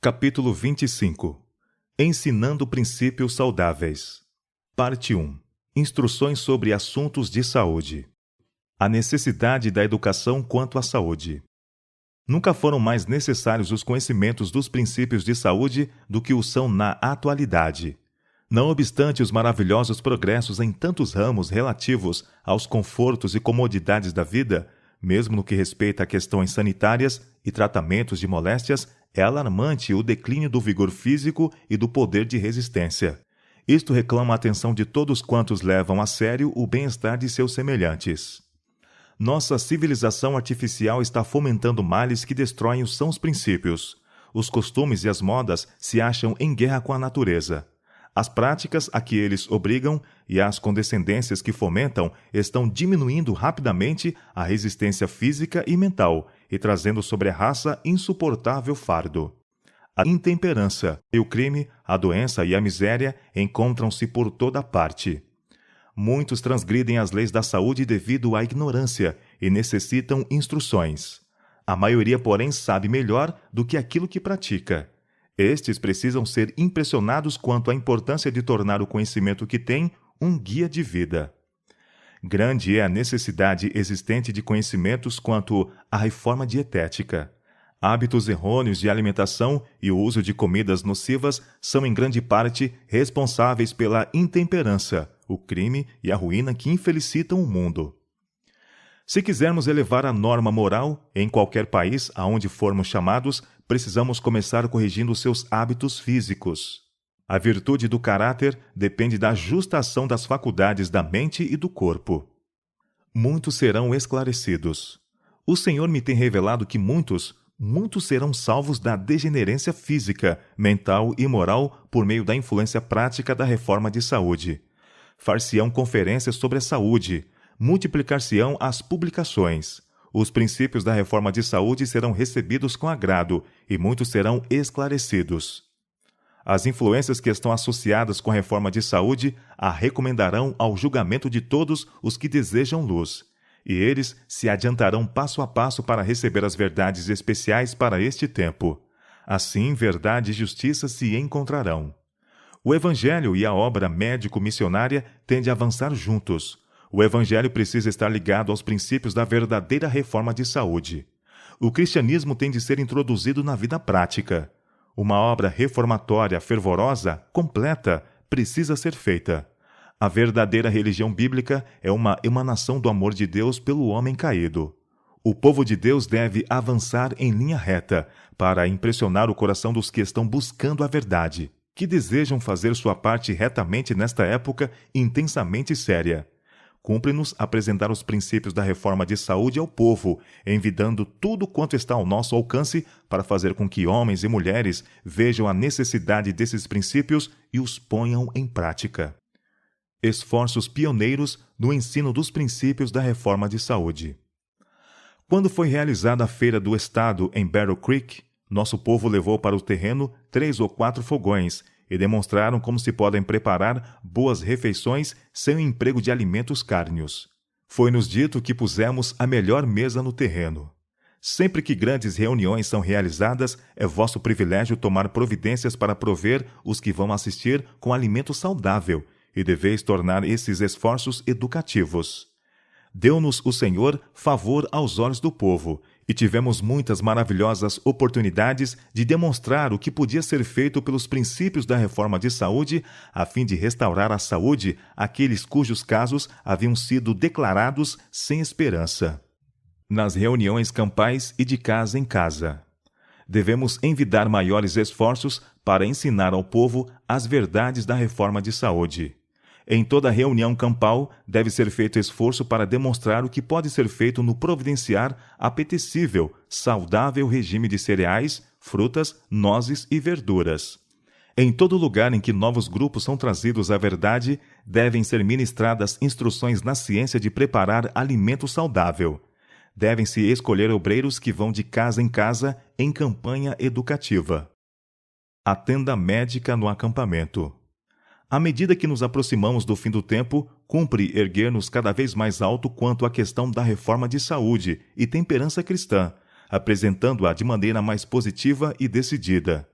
Capítulo 25. Ensinando princípios saudáveis. Parte 1. Instruções sobre assuntos de saúde. A necessidade da educação quanto à saúde. Nunca foram mais necessários os conhecimentos dos princípios de saúde do que o são na atualidade. Não obstante os maravilhosos progressos em tantos ramos relativos aos confortos e comodidades da vida, mesmo no que respeita a questões sanitárias e tratamentos de moléstias, é alarmante o declínio do vigor físico e do poder de resistência. Isto reclama a atenção de todos quantos levam a sério o bem-estar de seus semelhantes. Nossa civilização artificial está fomentando males que destroem os sãos princípios. Os costumes e as modas se acham em guerra com a natureza. As práticas a que eles obrigam e as condescendências que fomentam estão diminuindo rapidamente a resistência física e mental e trazendo sobre a raça insuportável fardo. A intemperança, o crime, a doença e a miséria encontram-se por toda parte. Muitos transgridem as leis da saúde devido à ignorância e necessitam instruções. A maioria, porém, sabe melhor do que aquilo que pratica. Estes precisam ser impressionados quanto à importância de tornar o conhecimento que têm um guia de vida. Grande é a necessidade existente de conhecimentos quanto à reforma dietética. Hábitos errôneos de alimentação e o uso de comidas nocivas são em grande parte responsáveis pela intemperança, o crime e a ruína que infelicitam o mundo. Se quisermos elevar a norma moral em qualquer país aonde formos chamados, precisamos começar corrigindo seus hábitos físicos. A virtude do caráter depende da justa ação das faculdades da mente e do corpo. Muitos serão esclarecidos. O Senhor me tem revelado que muitos serão salvos da degenerência física, mental e moral por meio da influência prática da reforma de saúde. Far-se-ão conferências sobre a saúde, multiplicar-se-ão as publicações. Os princípios da reforma de saúde serão recebidos com agrado e muitos serão esclarecidos. As influências que estão associadas com a reforma de saúde a recomendarão ao julgamento de todos os que desejam luz, e eles se adiantarão passo a passo para receber as verdades especiais para este tempo. Assim, verdade e justiça se encontrarão. O Evangelho e a obra médico-missionária têm de avançar juntos. O Evangelho precisa estar ligado aos princípios da verdadeira reforma de saúde. O cristianismo tem de ser introduzido na vida prática. Uma obra reformatória, fervorosa, completa, precisa ser feita. A verdadeira religião bíblica é uma emanação do amor de Deus pelo homem caído. O povo de Deus deve avançar em linha reta para impressionar o coração dos que estão buscando a verdade, que desejam fazer sua parte retamente nesta época intensamente séria. Cumpre-nos apresentar os princípios da reforma de saúde ao povo, envidando tudo quanto está ao nosso alcance para fazer com que homens e mulheres vejam a necessidade desses princípios e os ponham em prática. Esforços pioneiros no ensino dos princípios da reforma de saúde. Quando foi realizada a Feira do Estado em Battle Creek, nosso povo levou para o terreno 3 ou 4 fogões e demonstraram como se podem preparar boas refeições sem o emprego de alimentos cárneos. Foi-nos dito que pusemos a melhor mesa no terreno. Sempre que grandes reuniões são realizadas, é vosso privilégio tomar providências para prover os que vão assistir com alimento saudável, e deveis tornar esses esforços educativos. Deu-nos o Senhor favor aos olhos do povo, e tivemos muitas maravilhosas oportunidades de demonstrar o que podia ser feito pelos princípios da reforma de saúde, a fim de restaurar a saúde àqueles cujos casos haviam sido declarados sem esperança. Nas reuniões campais e de casa em casa. Devemos envidar maiores esforços para ensinar ao povo as verdades da reforma de saúde. Em toda reunião campal, deve ser feito esforço para demonstrar o que pode ser feito no providenciar apetecível, saudável regime de cereais, frutas, nozes e verduras. Em todo lugar em que novos grupos são trazidos à verdade, devem ser ministradas instruções na ciência de preparar alimento saudável. Devem-se escolher obreiros que vão de casa em campanha educativa. A tenda médica no acampamento. À medida que nos aproximamos do fim do tempo, cumpre erguer-nos cada vez mais alto quanto à questão da reforma de saúde e temperança cristã, apresentando-a de maneira mais positiva e decidida.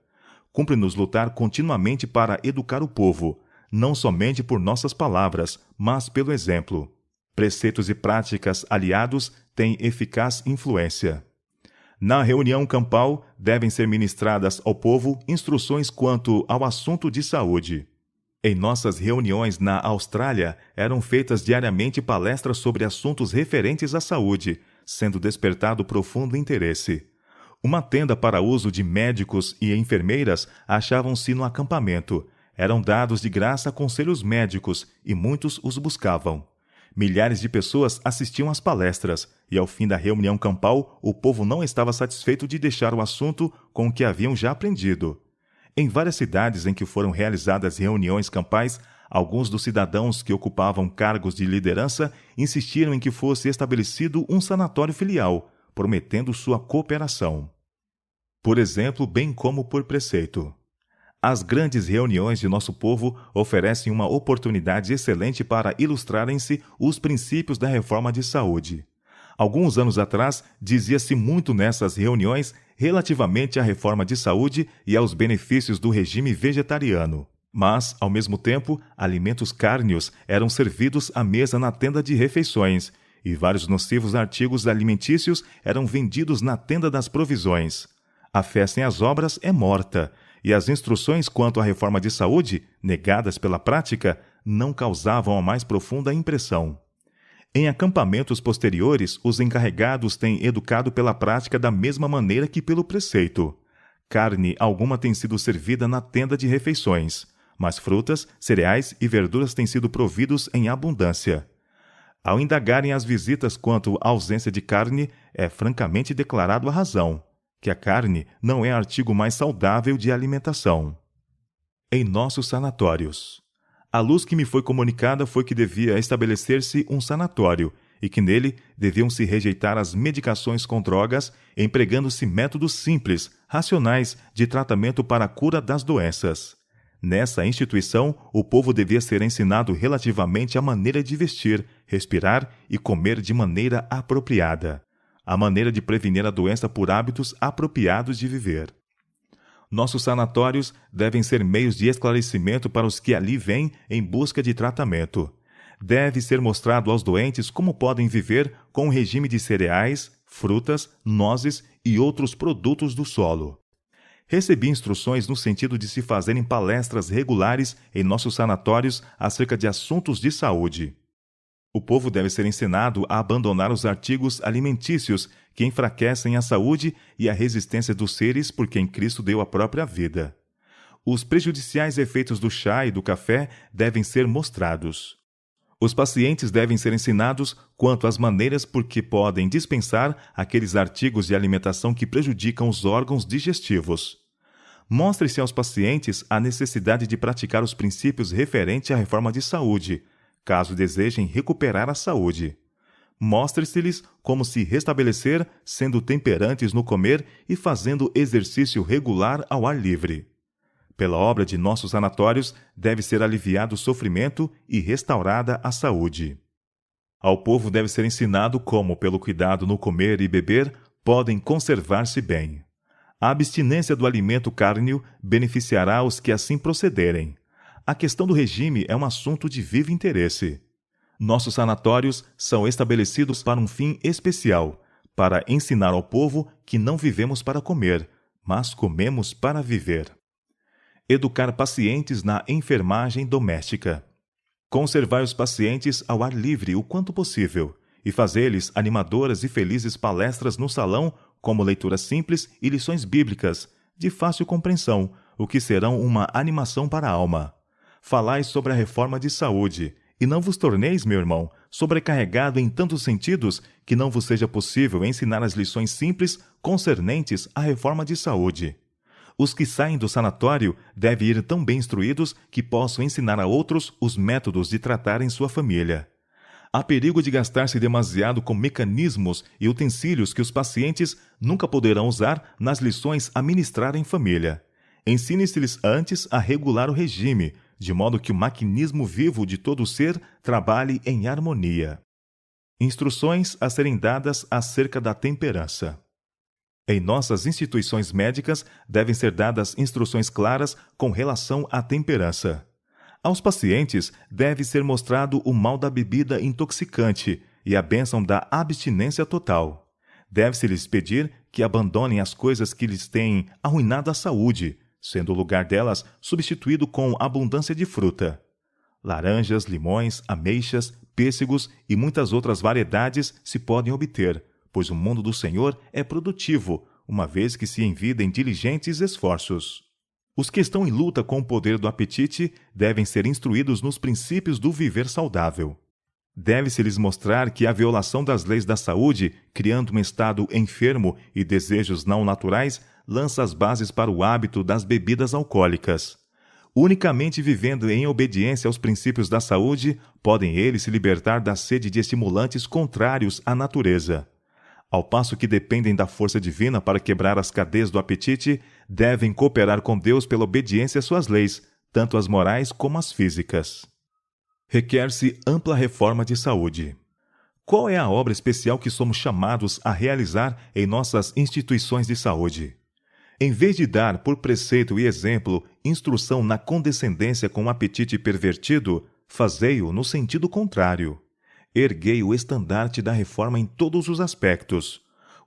cumpre-nos lutar continuamente para educar o povo, não somente por nossas palavras, mas pelo exemplo. Preceitos e práticas aliados têm eficaz influência. Na reunião campal, devem ser ministradas ao povo instruções quanto ao assunto de saúde. Em nossas reuniões na Austrália, eram feitas diariamente palestras sobre assuntos referentes à saúde, sendo despertado profundo interesse. Uma tenda para uso de médicos e enfermeiras achavam-se no acampamento. Eram dados de graça conselhos médicos e muitos os buscavam. Milhares de pessoas assistiam às palestras, e ao fim da reunião campal, o povo não estava satisfeito de deixar o assunto com o que haviam já aprendido. Em várias cidades em que foram realizadas reuniões campais, alguns dos cidadãos que ocupavam cargos de liderança insistiram em que fosse estabelecido um sanatório filial, prometendo sua cooperação. Por exemplo, bem como por preceito. As grandes reuniões de nosso povo oferecem uma oportunidade excelente para ilustrarem-se os princípios da reforma de saúde. Alguns anos atrás, dizia-se muito nessas reuniões relativamente à reforma de saúde e aos benefícios do regime vegetariano. Mas, ao mesmo tempo, alimentos cárneos eram servidos à mesa na tenda de refeições, e vários nocivos artigos alimentícios eram vendidos na tenda das provisões. A fé sem as obras é morta, e as instruções quanto à reforma de saúde, negadas pela prática, não causavam a mais profunda impressão. Em acampamentos posteriores, os encarregados têm educado pela prática da mesma maneira que pelo preceito. Carne alguma tem sido servida na tenda de refeições, mas frutas, cereais e verduras têm sido providos em abundância. Ao indagarem as visitas quanto à ausência de carne, é francamente declarado a razão, que a carne não é artigo mais saudável de alimentação. Em nossos sanatórios. A luz que me foi comunicada foi que devia estabelecer-se um sanatório e que nele deviam se rejeitar as medicações com drogas, empregando-se métodos simples, racionais, de tratamento para a cura das doenças. Nessa instituição, o povo devia ser ensinado relativamente à maneira de vestir, respirar e comer de maneira apropriada, a maneira de prevenir a doença por hábitos apropriados de viver. Nossos sanatórios devem ser meios de esclarecimento para os que ali vêm em busca de tratamento. Deve ser mostrado aos doentes como podem viver com um regime de cereais, frutas, nozes e outros produtos do solo. Recebi instruções no sentido de se fazerem palestras regulares em nossos sanatórios acerca de assuntos de saúde. O povo deve ser ensinado a abandonar os artigos alimentícios que enfraquecem a saúde e a resistência dos seres por quem Cristo deu a própria vida. Os prejudiciais efeitos do chá e do café devem ser mostrados. Os pacientes devem ser ensinados quanto às maneiras por que podem dispensar aqueles artigos de alimentação que prejudicam os órgãos digestivos. Mostre-se aos pacientes a necessidade de praticar os princípios referentes à reforma de saúde, caso desejem recuperar a saúde. Mostre-se-lhes como se restabelecer, sendo temperantes no comer e fazendo exercício regular ao ar livre. Pela obra de nossos sanatórios, deve ser aliviado o sofrimento e restaurada a saúde. Ao povo deve ser ensinado como, pelo cuidado no comer e beber, podem conservar-se bem. A abstinência do alimento cárneo beneficiará os que assim procederem. A questão do regime é um assunto de vivo interesse. Nossos sanatórios são estabelecidos para um fim especial, para ensinar ao povo que não vivemos para comer, mas comemos para viver. Educar pacientes na enfermagem doméstica. Conservar os pacientes ao ar livre o quanto possível e fazer-lhes animadoras e felizes palestras no salão, como leituras simples e lições bíblicas, de fácil compreensão, o que serão uma animação para a alma. Falai sobre a reforma de saúde, e não vos torneis, meu irmão, sobrecarregado em tantos sentidos que não vos seja possível ensinar as lições simples concernentes à reforma de saúde. Os que saem do sanatório devem ir tão bem instruídos que possam ensinar a outros os métodos de tratarem sua família. Há perigo de gastar-se demasiado com mecanismos e utensílios que os pacientes nunca poderão usar nas lições a ministrar em família. Ensine-se-lhes antes a regular o regime, de modo que o maquinismo vivo de todo o ser trabalhe em harmonia. Instruções a serem dadas acerca da temperança. Em nossas instituições médicas, devem ser dadas instruções claras com relação à temperança. Aos pacientes, deve ser mostrado o mal da bebida intoxicante e a bênção da abstinência total. Deve-se-lhes pedir que abandonem as coisas que lhes têm arruinado a saúde, sendo o lugar delas substituído com abundância de fruta. Laranjas, limões, ameixas, pêssegos e muitas outras variedades se podem obter, pois o mundo do Senhor é produtivo, uma vez que se envidem diligentes esforços. Os que estão em luta com o poder do apetite devem ser instruídos nos princípios do viver saudável. Deve-se-lhes mostrar que a violação das leis da saúde, criando um estado enfermo e desejos não naturais, lança as bases para o hábito das bebidas alcoólicas. Unicamente vivendo em obediência aos princípios da saúde, podem eles se libertar da sede de estimulantes contrários à natureza. Ao passo que dependem da força divina para quebrar as cadeias do apetite, devem cooperar com Deus pela obediência às suas leis, tanto as morais como as físicas. Requer-se ampla reforma de saúde. Qual é a obra especial que somos chamados a realizar em nossas instituições de saúde? Em vez de dar, por preceito e exemplo, instrução na condescendência com o apetite pervertido, fazei-o no sentido contrário. Erguei o estandarte da reforma em todos os aspectos.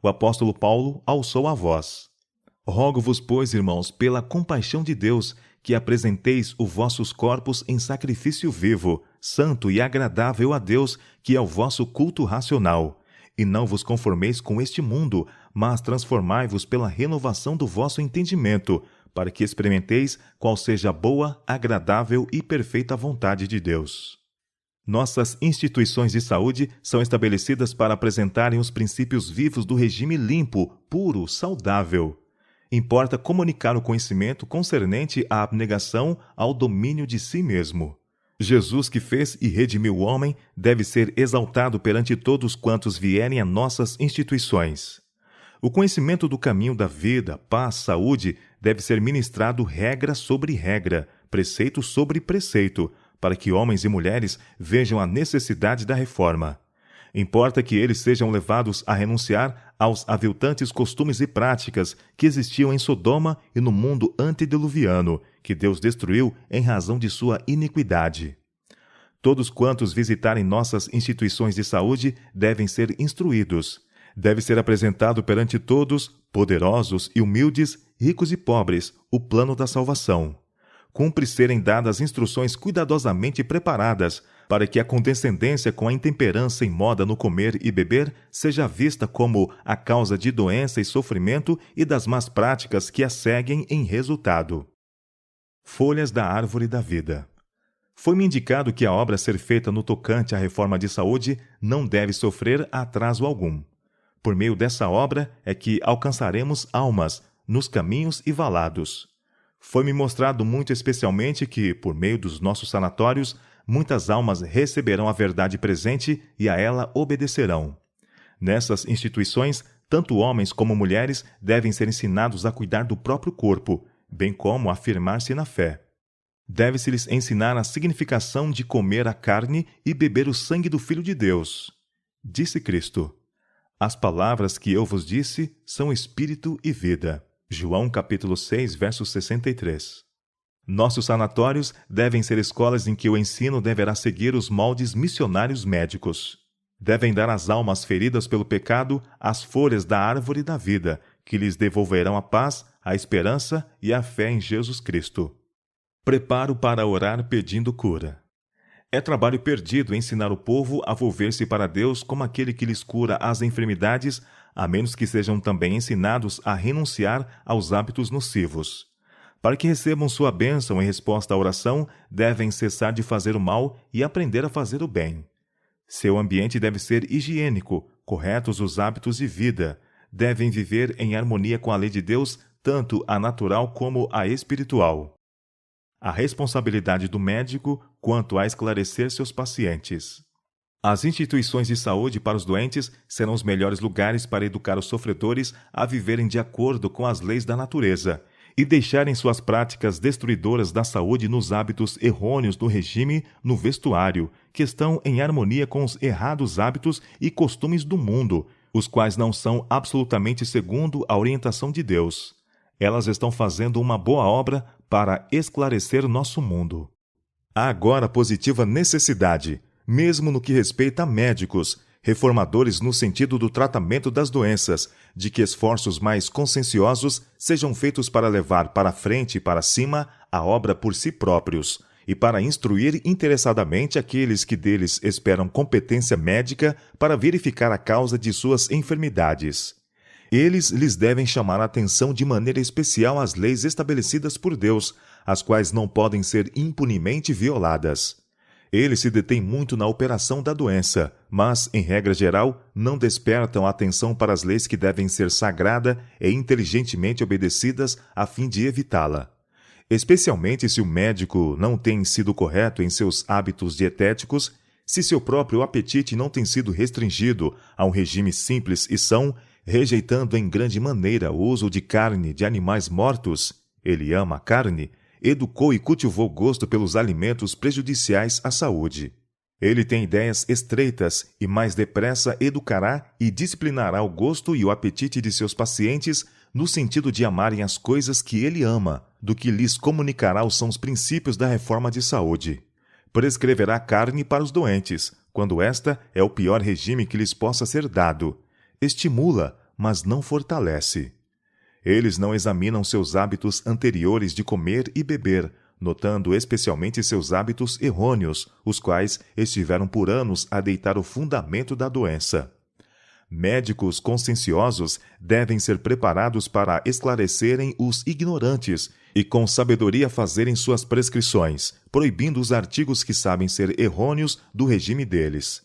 O apóstolo Paulo alçou a voz. Rogo-vos, pois, irmãos, pela compaixão de Deus, que apresenteis os vossos corpos em sacrifício vivo, santo e agradável a Deus, que é o vosso culto racional. E não vos conformeis com este mundo, mas transformai-vos pela renovação do vosso entendimento, para que experimenteis qual seja a boa, agradável e perfeita vontade de Deus. Nossas instituições de saúde são estabelecidas para apresentarem os princípios vivos do regime limpo, puro, saudável. Importa comunicar o conhecimento concernente à abnegação, ao domínio de si mesmo. Jesus, que fez e redimiu o homem, deve ser exaltado perante todos quantos vierem a nossas instituições. O conhecimento do caminho da vida, paz, saúde, deve ser ministrado regra sobre regra, preceito sobre preceito, para que homens e mulheres vejam a necessidade da reforma. Importa que eles sejam levados a renunciar aos aviltantes costumes e práticas que existiam em Sodoma e no mundo antediluviano, que Deus destruiu em razão de sua iniquidade. Todos quantos visitarem nossas instituições de saúde devem ser instruídos. Deve ser apresentado perante todos, poderosos e humildes, ricos e pobres, o plano da salvação. Cumpre serem dadas instruções cuidadosamente preparadas, para que a condescendência com a intemperança em moda no comer e beber seja vista como a causa de doença e sofrimento e das más práticas que a seguem em resultado. Folhas da árvore da vida. Foi-me indicado que a obra a ser feita no tocante à reforma de saúde não deve sofrer atraso algum. Por meio dessa obra é que alcançaremos almas nos caminhos e valados. Foi-me mostrado muito especialmente que, por meio dos nossos sanatórios, muitas almas receberão a verdade presente e a ela obedecerão. Nessas instituições, tanto homens como mulheres devem ser ensinados a cuidar do próprio corpo, bem como a afirmar-se na fé. Deve-se-lhes ensinar a significação de comer a carne e beber o sangue do Filho de Deus. Disse Cristo: as palavras que eu vos disse são espírito e vida. João capítulo 6, verso 63. Nossos sanatórios devem ser escolas em que o ensino deverá seguir os moldes missionários médicos. Devem dar às almas feridas pelo pecado as folhas da árvore da vida, que lhes devolverão a paz, a esperança e a fé em Jesus Cristo. Preparo para orar pedindo cura. É trabalho perdido ensinar o povo a volver-se para Deus como aquele que lhes cura as enfermidades, a menos que sejam também ensinados a renunciar aos hábitos nocivos. Para que recebam sua bênção em resposta à oração, devem cessar de fazer o mal e aprender a fazer o bem. Seu ambiente deve ser higiênico, corretos os hábitos de vida. Devem viver em harmonia com a lei de Deus, tanto a natural como a espiritual. A responsabilidade do médico quanto a esclarecer seus pacientes. As instituições de saúde para os doentes serão os melhores lugares para educar os sofredores a viverem de acordo com as leis da natureza e deixarem suas práticas destruidoras da saúde nos hábitos errôneos do regime no vestuário, que estão em harmonia com os errados hábitos e costumes do mundo, os quais não são absolutamente segundo a orientação de Deus. Elas estão fazendo uma boa obra para esclarecer nosso mundo. Há agora positiva necessidade, mesmo no que respeita a médicos, reformadores no sentido do tratamento das doenças, de que esforços mais conscienciosos sejam feitos para levar para frente e para cima a obra por si próprios, e para instruir interessadamente aqueles que deles esperam competência médica para verificar a causa de suas enfermidades. Eles lhes devem chamar a atenção de maneira especial às leis estabelecidas por Deus, as quais não podem ser impunemente violadas. Eles se detêm muito na operação da doença, mas, em regra geral, não despertam a atenção para as leis que devem ser sagrada e inteligentemente obedecidas a fim de evitá-la. Especialmente se o médico não tem sido correto em seus hábitos dietéticos, se seu próprio apetite não tem sido restringido a um regime simples e são, rejeitando em grande maneira o uso de carne de animais mortos, ele ama a carne, educou e cultivou gosto pelos alimentos prejudiciais à saúde. Ele tem ideias estreitas e mais depressa educará e disciplinará o gosto e o apetite de seus pacientes no sentido de amarem as coisas que ele ama, do que lhes comunicará os sãos princípios da reforma de saúde. Prescreverá carne para os doentes, quando esta é o pior regime que lhes possa ser dado. Estimula, mas não fortalece. Eles não examinam seus hábitos anteriores de comer e beber, notando especialmente seus hábitos errôneos, os quais estiveram por anos a deitar o fundamento da doença. Médicos conscienciosos devem ser preparados para esclarecerem os ignorantes e com sabedoria fazerem suas prescrições, proibindo os artigos que sabem ser errôneos do regime deles.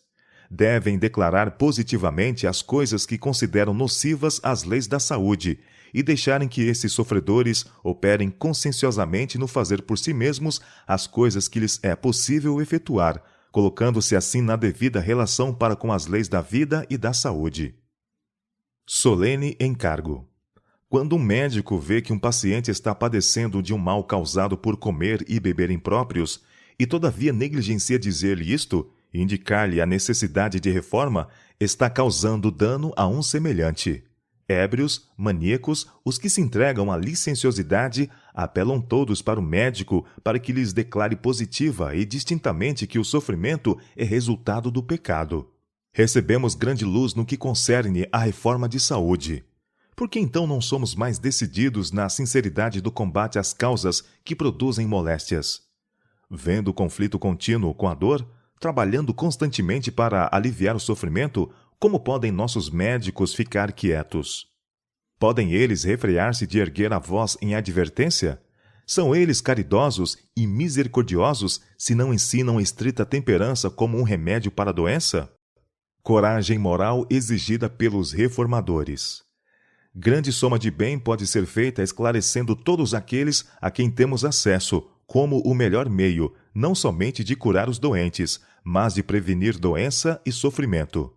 Devem declarar positivamente as coisas que consideram nocivas às leis da saúde e deixarem que esses sofredores operem conscienciosamente no fazer por si mesmos as coisas que lhes é possível efetuar, colocando-se assim na devida relação para com as leis da vida e da saúde. Solene encargo. Quando um médico vê que um paciente está padecendo de um mal causado por comer e beber impróprios, e todavia negligencia dizer-lhe isto, e indicar-lhe a necessidade de reforma, está causando dano a um semelhante. Ébrios, maníacos, os que se entregam à licenciosidade, apelam todos para o médico para que lhes declare positiva e distintamente que o sofrimento é resultado do pecado. Recebemos grande luz no que concerne à reforma de saúde. Por que então não somos mais decididos na sinceridade do combate às causas que produzem moléstias? Vendo o conflito contínuo com a dor, trabalhando constantemente para aliviar o sofrimento, como podem nossos médicos ficar quietos? Podem eles refrear-se de erguer a voz em advertência? São eles caridosos e misericordiosos se não ensinam estrita temperança como um remédio para a doença? Coragem moral exigida pelos reformadores. Grande soma de bem pode ser feita esclarecendo todos aqueles a quem temos acesso, como o melhor meio, não somente de curar os doentes, mas de prevenir doença e sofrimento.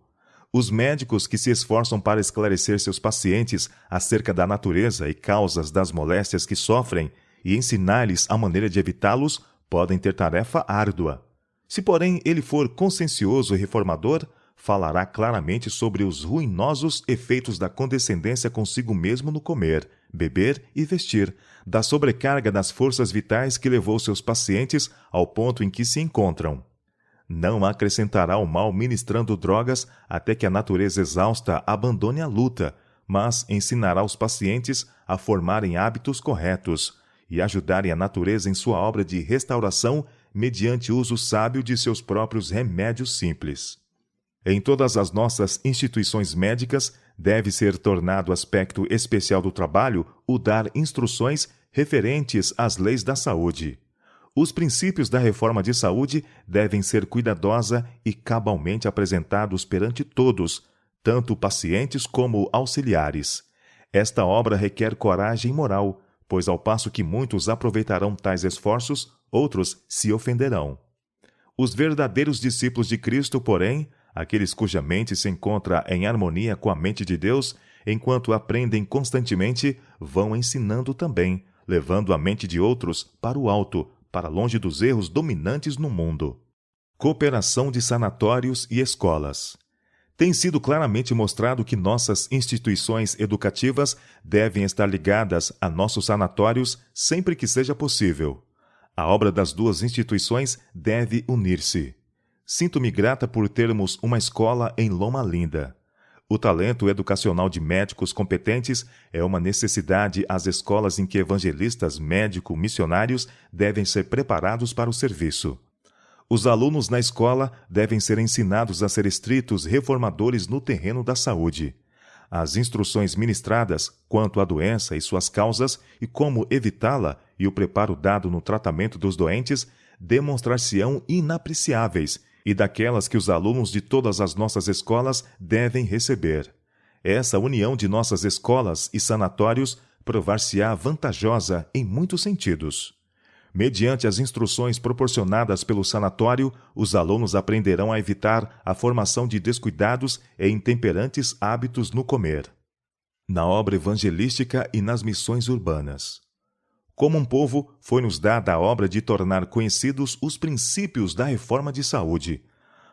Os médicos que se esforçam para esclarecer seus pacientes acerca da natureza e causas das moléstias que sofrem e ensinar-lhes a maneira de evitá-los podem ter tarefa árdua. Se, porém, ele for consciencioso e reformador, falará claramente sobre os ruinosos efeitos da condescendência consigo mesmo no comer, beber e vestir, da sobrecarga das forças vitais que levou seus pacientes ao ponto em que se encontram. Não acrescentará o mal ministrando drogas até que a natureza exausta abandone a luta, mas ensinará os pacientes a formarem hábitos corretos e ajudarem a natureza em sua obra de restauração mediante uso sábio de seus próprios remédios simples. Em todas as nossas instituições médicas, deve ser tornado aspecto especial do trabalho o dar instruções referentes às leis da saúde. Os princípios da reforma de saúde devem ser cuidadosa e cabalmente apresentados perante todos, tanto pacientes como auxiliares. Esta obra requer coragem moral, pois ao passo que muitos aproveitarão tais esforços, outros se ofenderão. Os verdadeiros discípulos de Cristo, porém, aqueles cuja mente se encontra em harmonia com a mente de Deus, enquanto aprendem constantemente, vão ensinando também, levando a mente de outros para o alto, para longe dos erros dominantes no mundo. Cooperação de sanatórios e escolas. Tem sido claramente mostrado que nossas instituições educativas devem estar ligadas a nossos sanatórios sempre que seja possível. A obra das duas instituições deve unir-se. Sinto-me grata por termos uma escola em Loma Linda. O talento educacional de médicos competentes é uma necessidade às escolas em que evangelistas médico-missionários devem ser preparados para o serviço. Os alunos na escola devem ser ensinados a ser estritos reformadores no terreno da saúde. As instruções ministradas quanto à doença e suas causas e como evitá-la e o preparo dado no tratamento dos doentes demonstrar-se-ão inapreciáveis e daquelas que os alunos de todas as nossas escolas devem receber. Essa união de nossas escolas e sanatórios provar-se-á vantajosa em muitos sentidos. Mediante as instruções proporcionadas pelo sanatório, os alunos aprenderão a evitar a formação de descuidados e intemperantes hábitos no comer, na obra evangelística e nas missões urbanas. Como um povo, foi-nos dada a obra de tornar conhecidos os princípios da reforma de saúde.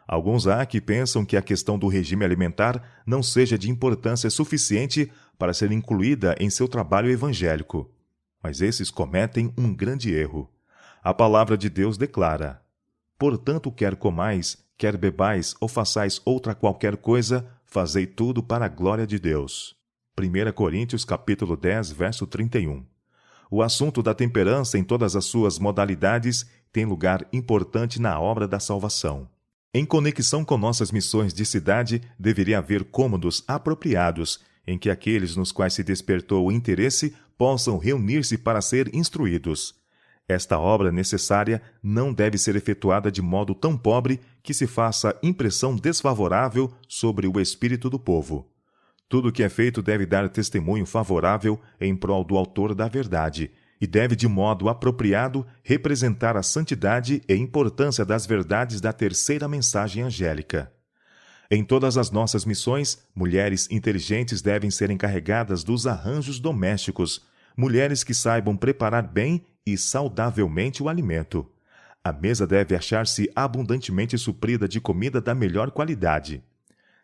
Alguns há que pensam que a questão do regime alimentar não seja de importância suficiente para ser incluída em seu trabalho evangélico. Mas esses cometem um grande erro. A palavra de Deus declara: portanto, quer comais, quer bebais ou façais outra qualquer coisa, fazei tudo para a glória de Deus. 1 Coríntios capítulo 10, verso 31. O assunto da temperança em todas as suas modalidades tem lugar importante na obra da salvação. Em conexão com nossas missões de cidade, deveria haver cômodos apropriados, em que aqueles nos quais se despertou o interesse possam reunir-se para ser instruídos. Esta obra necessária não deve ser efetuada de modo tão pobre que se faça impressão desfavorável sobre o espírito do povo. Tudo o que é feito deve dar testemunho favorável em prol do autor da verdade, e deve de modo apropriado representar a santidade e importância das verdades da terceira mensagem angélica. Em todas as nossas missões, mulheres inteligentes devem ser encarregadas dos arranjos domésticos, mulheres que saibam preparar bem e saudavelmente o alimento. A mesa deve achar-se abundantemente suprida de comida da melhor qualidade.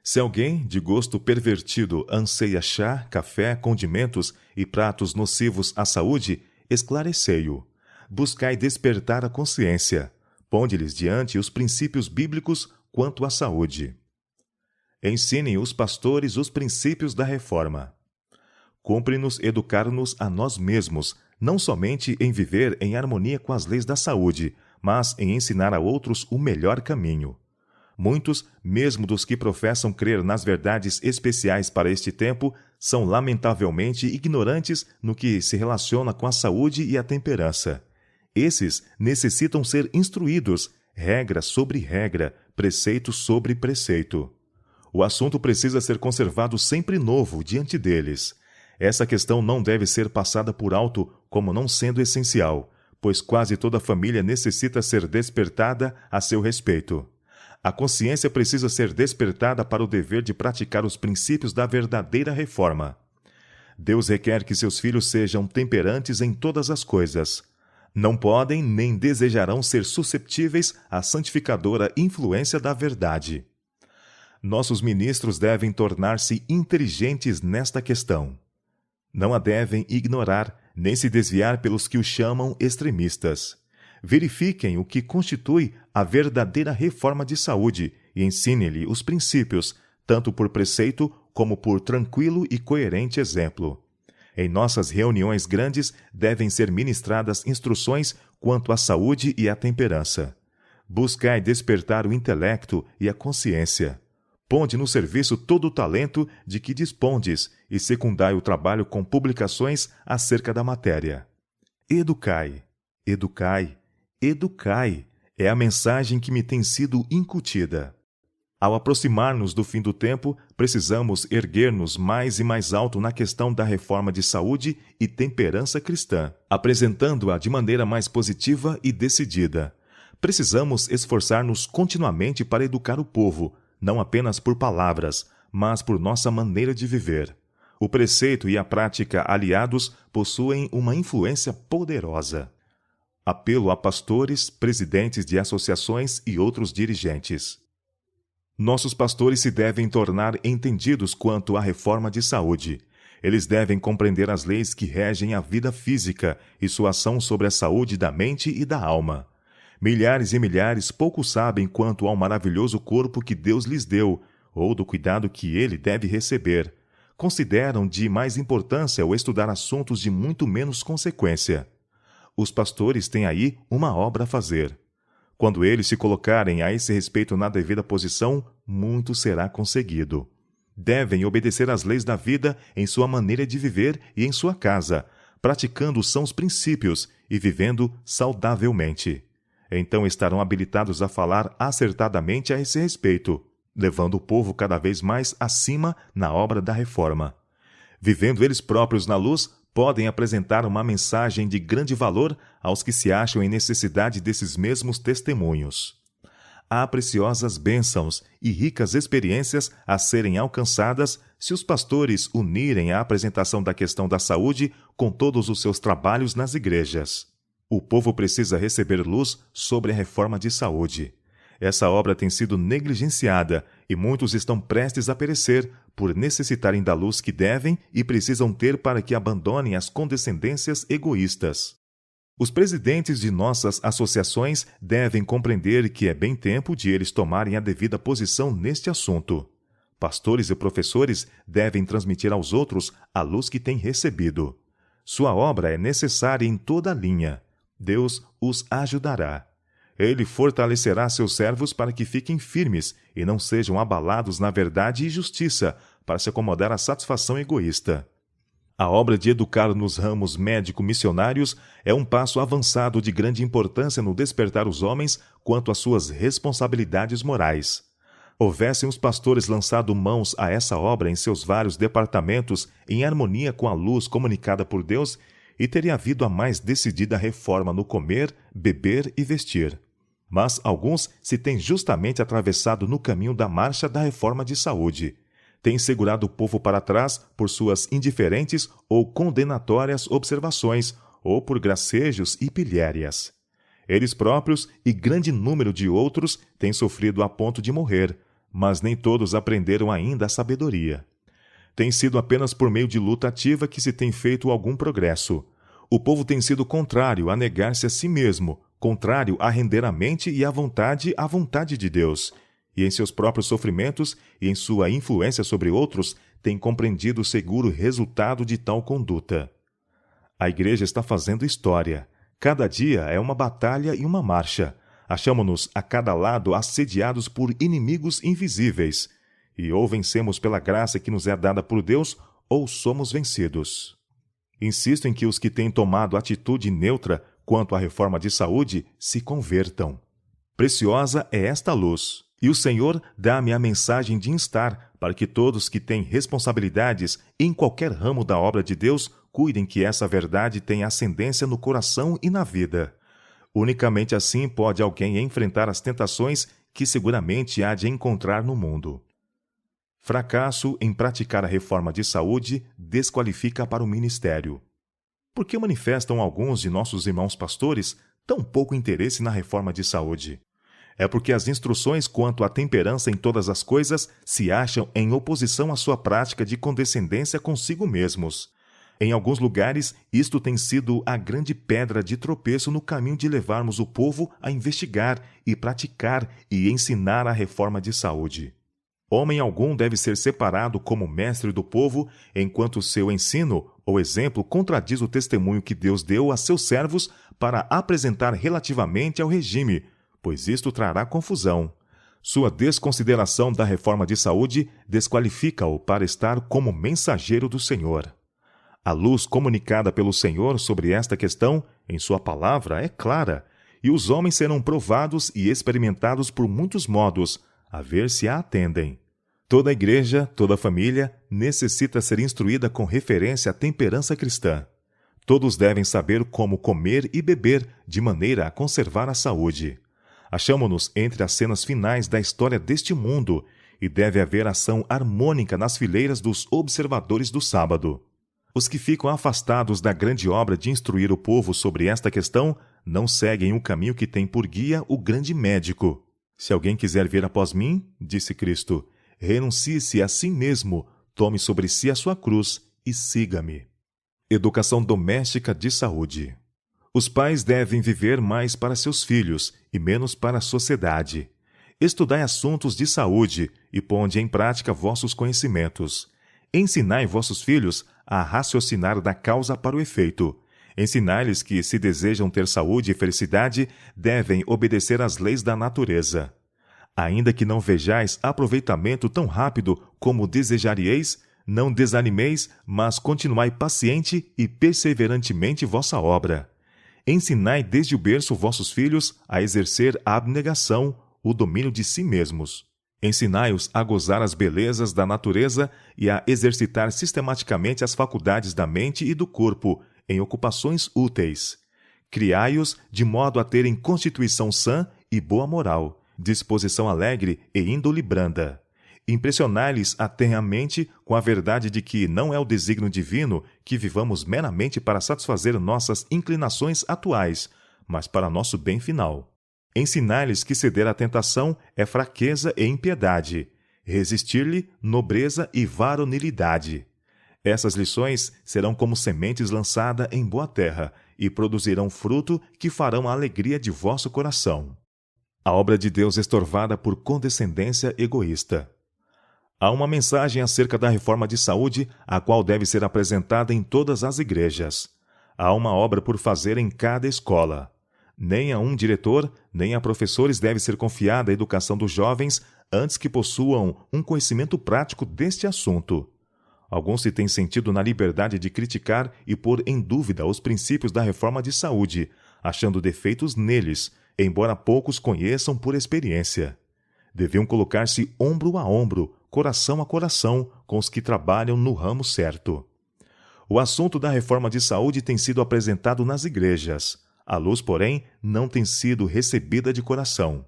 Se alguém, de gosto pervertido, anseia chá, café, condimentos e pratos nocivos à saúde, esclarecei-o. Buscai despertar a consciência. Ponde-lhes diante os princípios bíblicos quanto à saúde. Ensinem os pastores os princípios da reforma. Cumpre-nos educar-nos a nós mesmos, não somente em viver em harmonia com as leis da saúde, mas em ensinar a outros o melhor caminho. Muitos, mesmo dos que professam crer nas verdades especiais para este tempo, são lamentavelmente ignorantes no que se relaciona com a saúde e a temperança. Esses necessitam ser instruídos, regra sobre regra, preceito sobre preceito. O assunto precisa ser conservado sempre novo diante deles. Essa questão não deve ser passada por alto como não sendo essencial, pois quase toda família necessita ser despertada a seu respeito. A consciência precisa ser despertada para o dever de praticar os princípios da verdadeira reforma. Deus requer que seus filhos sejam temperantes em todas as coisas. Não podem nem desejarão ser susceptíveis à santificadora influência da verdade. Nossos ministros devem tornar-se inteligentes nesta questão. Não a devem ignorar, nem se desviar pelos que o chamam extremistas. Verifiquem o que constitui a verdadeira reforma de saúde e ensinem-lhe os princípios, tanto por preceito como por tranquilo e coerente exemplo. Em nossas reuniões grandes devem ser ministradas instruções quanto à saúde e à temperança. Buscai despertar o intelecto e a consciência. Ponde no serviço todo o talento de que dispondes e secundai o trabalho com publicações acerca da matéria. Educai, educai, educai é a mensagem que me tem sido incutida. Ao aproximar-nos do fim do tempo, precisamos erguer-nos mais e mais alto na questão da reforma de saúde e temperança cristã, apresentando-a de maneira mais positiva e decidida. Precisamos esforçar-nos continuamente para educar o povo, não apenas por palavras, mas por nossa maneira de viver. O preceito e a prática aliados possuem uma influência poderosa. Apelo a pastores, presidentes de associações e outros dirigentes. Nossos pastores se devem tornar entendidos quanto à reforma de saúde. Eles devem compreender as leis que regem a vida física e sua ação sobre a saúde da mente e da alma. Milhares e milhares pouco sabem quanto ao maravilhoso corpo que Deus lhes deu, ou do cuidado que ele deve receber. Consideram de mais importância o estudar assuntos de muito menos consequência. Os pastores têm aí uma obra a fazer. Quando eles se colocarem a esse respeito na devida posição, muito será conseguido. Devem obedecer às leis da vida em sua maneira de viver e em sua casa, praticando os sãos princípios e vivendo saudavelmente. Então estarão habilitados a falar acertadamente a esse respeito, levando o povo cada vez mais acima na obra da reforma. Vivendo eles próprios na luz, podem apresentar uma mensagem de grande valor aos que se acham em necessidade desses mesmos testemunhos. Há preciosas bênçãos e ricas experiências a serem alcançadas se os pastores unirem a apresentação da questão da saúde com todos os seus trabalhos nas igrejas. O povo precisa receber luz sobre a reforma de saúde. Essa obra tem sido negligenciada e muitos estão prestes a perecer por necessitarem da luz que devem e precisam ter para que abandonem as condescendências egoístas. Os presidentes de nossas associações devem compreender que é bem tempo de eles tomarem a devida posição neste assunto. Pastores e professores devem transmitir aos outros a luz que têm recebido. Sua obra é necessária em toda a linha. Deus os ajudará. Ele fortalecerá seus servos para que fiquem firmes e não sejam abalados na verdade e justiça para se acomodar à satisfação egoísta. A obra de educar nos ramos médico-missionários é um passo avançado de grande importância no despertar os homens quanto às suas responsabilidades morais. Houvessem os pastores lançado mãos a essa obra em seus vários departamentos em harmonia com a luz comunicada por Deus, e teria havido a mais decidida reforma no comer, beber e vestir. Mas alguns se têm justamente atravessado no caminho da marcha da reforma de saúde. Têm segurado o povo para trás por suas indiferentes ou condenatórias observações, ou por gracejos e pilhérias. Eles próprios e grande número de outros têm sofrido a ponto de morrer, mas nem todos aprenderam ainda a sabedoria. Tem sido apenas por meio de luta ativa que se tem feito algum progresso. O povo tem sido contrário a negar-se a si mesmo, contrário a render a mente e a vontade à vontade de Deus, e em seus próprios sofrimentos e em sua influência sobre outros, tem compreendido o seguro resultado de tal conduta. A Igreja está fazendo história. Cada dia é uma batalha e uma marcha. Achamo-nos a cada lado assediados por inimigos invisíveis, e ou vencemos pela graça que nos é dada por Deus, ou somos vencidos. Insisto em que os que têm tomado atitude neutra quanto à reforma de saúde se convertam. Preciosa é esta luz, e o Senhor dá-me a mensagem de instar para que todos que têm responsabilidades em qualquer ramo da obra de Deus cuidem que essa verdade tenha ascendência no coração e na vida. Unicamente assim pode alguém enfrentar as tentações que seguramente há de encontrar no mundo. Fracasso em praticar a reforma de saúde desqualifica para o ministério. Por que manifestam alguns de nossos irmãos pastores tão pouco interesse na reforma de saúde? É porque as instruções quanto à temperança em todas as coisas se acham em oposição à sua prática de condescendência consigo mesmos. Em alguns lugares, isto tem sido a grande pedra de tropeço no caminho de levarmos o povo a investigar e praticar e ensinar a reforma de saúde. Homem algum deve ser separado como mestre do povo, enquanto seu ensino ou exemplo contradiz o testemunho que Deus deu a seus servos para apresentar relativamente ao regime, pois isto trará confusão. Sua desconsideração da reforma de saúde desqualifica-o para estar como mensageiro do Senhor. A luz comunicada pelo Senhor sobre esta questão, em sua palavra, é clara, e os homens serão provados e experimentados por muitos modos, a ver se a atendem. Toda a igreja, toda a família, necessita ser instruída com referência à temperança cristã. Todos devem saber como comer e beber, de maneira a conservar a saúde. Achamo-nos entre as cenas finais da história deste mundo, e deve haver ação harmônica nas fileiras dos observadores do sábado. Os que ficam afastados da grande obra de instruir o povo sobre esta questão não seguem o caminho que tem por guia o grande médico. Se alguém quiser vir após mim, disse Cristo, renuncie-se a si mesmo, tome sobre si a sua cruz e siga-me. Educação doméstica de saúde. Os pais devem viver mais para seus filhos e menos para a sociedade. Estudai assuntos de saúde e ponde em prática vossos conhecimentos. Ensinai vossos filhos a raciocinar da causa para o efeito. Ensinai-lhes que, se desejam ter saúde e felicidade, devem obedecer às leis da natureza. Ainda que não vejais aproveitamento tão rápido como desejaríeis, não desanimeis, mas continuai paciente e perseverantemente vossa obra. Ensinai desde o berço vossos filhos a exercer a abnegação, o domínio de si mesmos. Ensinai-os a gozar as belezas da natureza e a exercitar sistematicamente as faculdades da mente e do corpo em ocupações úteis. Criai-os de modo a terem constituição sã e boa moral, disposição alegre e índole branda. Impressionai-lhes atenhamente com a verdade de que não é o desígnio divino que vivamos meramente para satisfazer nossas inclinações atuais, mas para nosso bem final. Ensinai-lhes que ceder à tentação é fraqueza e impiedade, resistir-lhe nobreza e varonilidade. Essas lições serão como sementes lançadas em boa terra e produzirão fruto que farão a alegria de vosso coração. A obra de Deus estorvada por condescendência egoísta. Há uma mensagem acerca da reforma de saúde, a qual deve ser apresentada em todas as igrejas. Há uma obra por fazer em cada escola. Nem a um diretor, nem a professores deve ser confiada a educação dos jovens antes que possuam um conhecimento prático deste assunto. Alguns se têm sentido na liberdade de criticar e pôr em dúvida os princípios da reforma de saúde, achando defeitos neles, embora poucos conheçam por experiência. Deviam colocar-se ombro a ombro, coração a coração, com os que trabalham no ramo certo. O assunto da reforma de saúde tem sido apresentado nas igrejas. A luz, porém, não tem sido recebida de coração.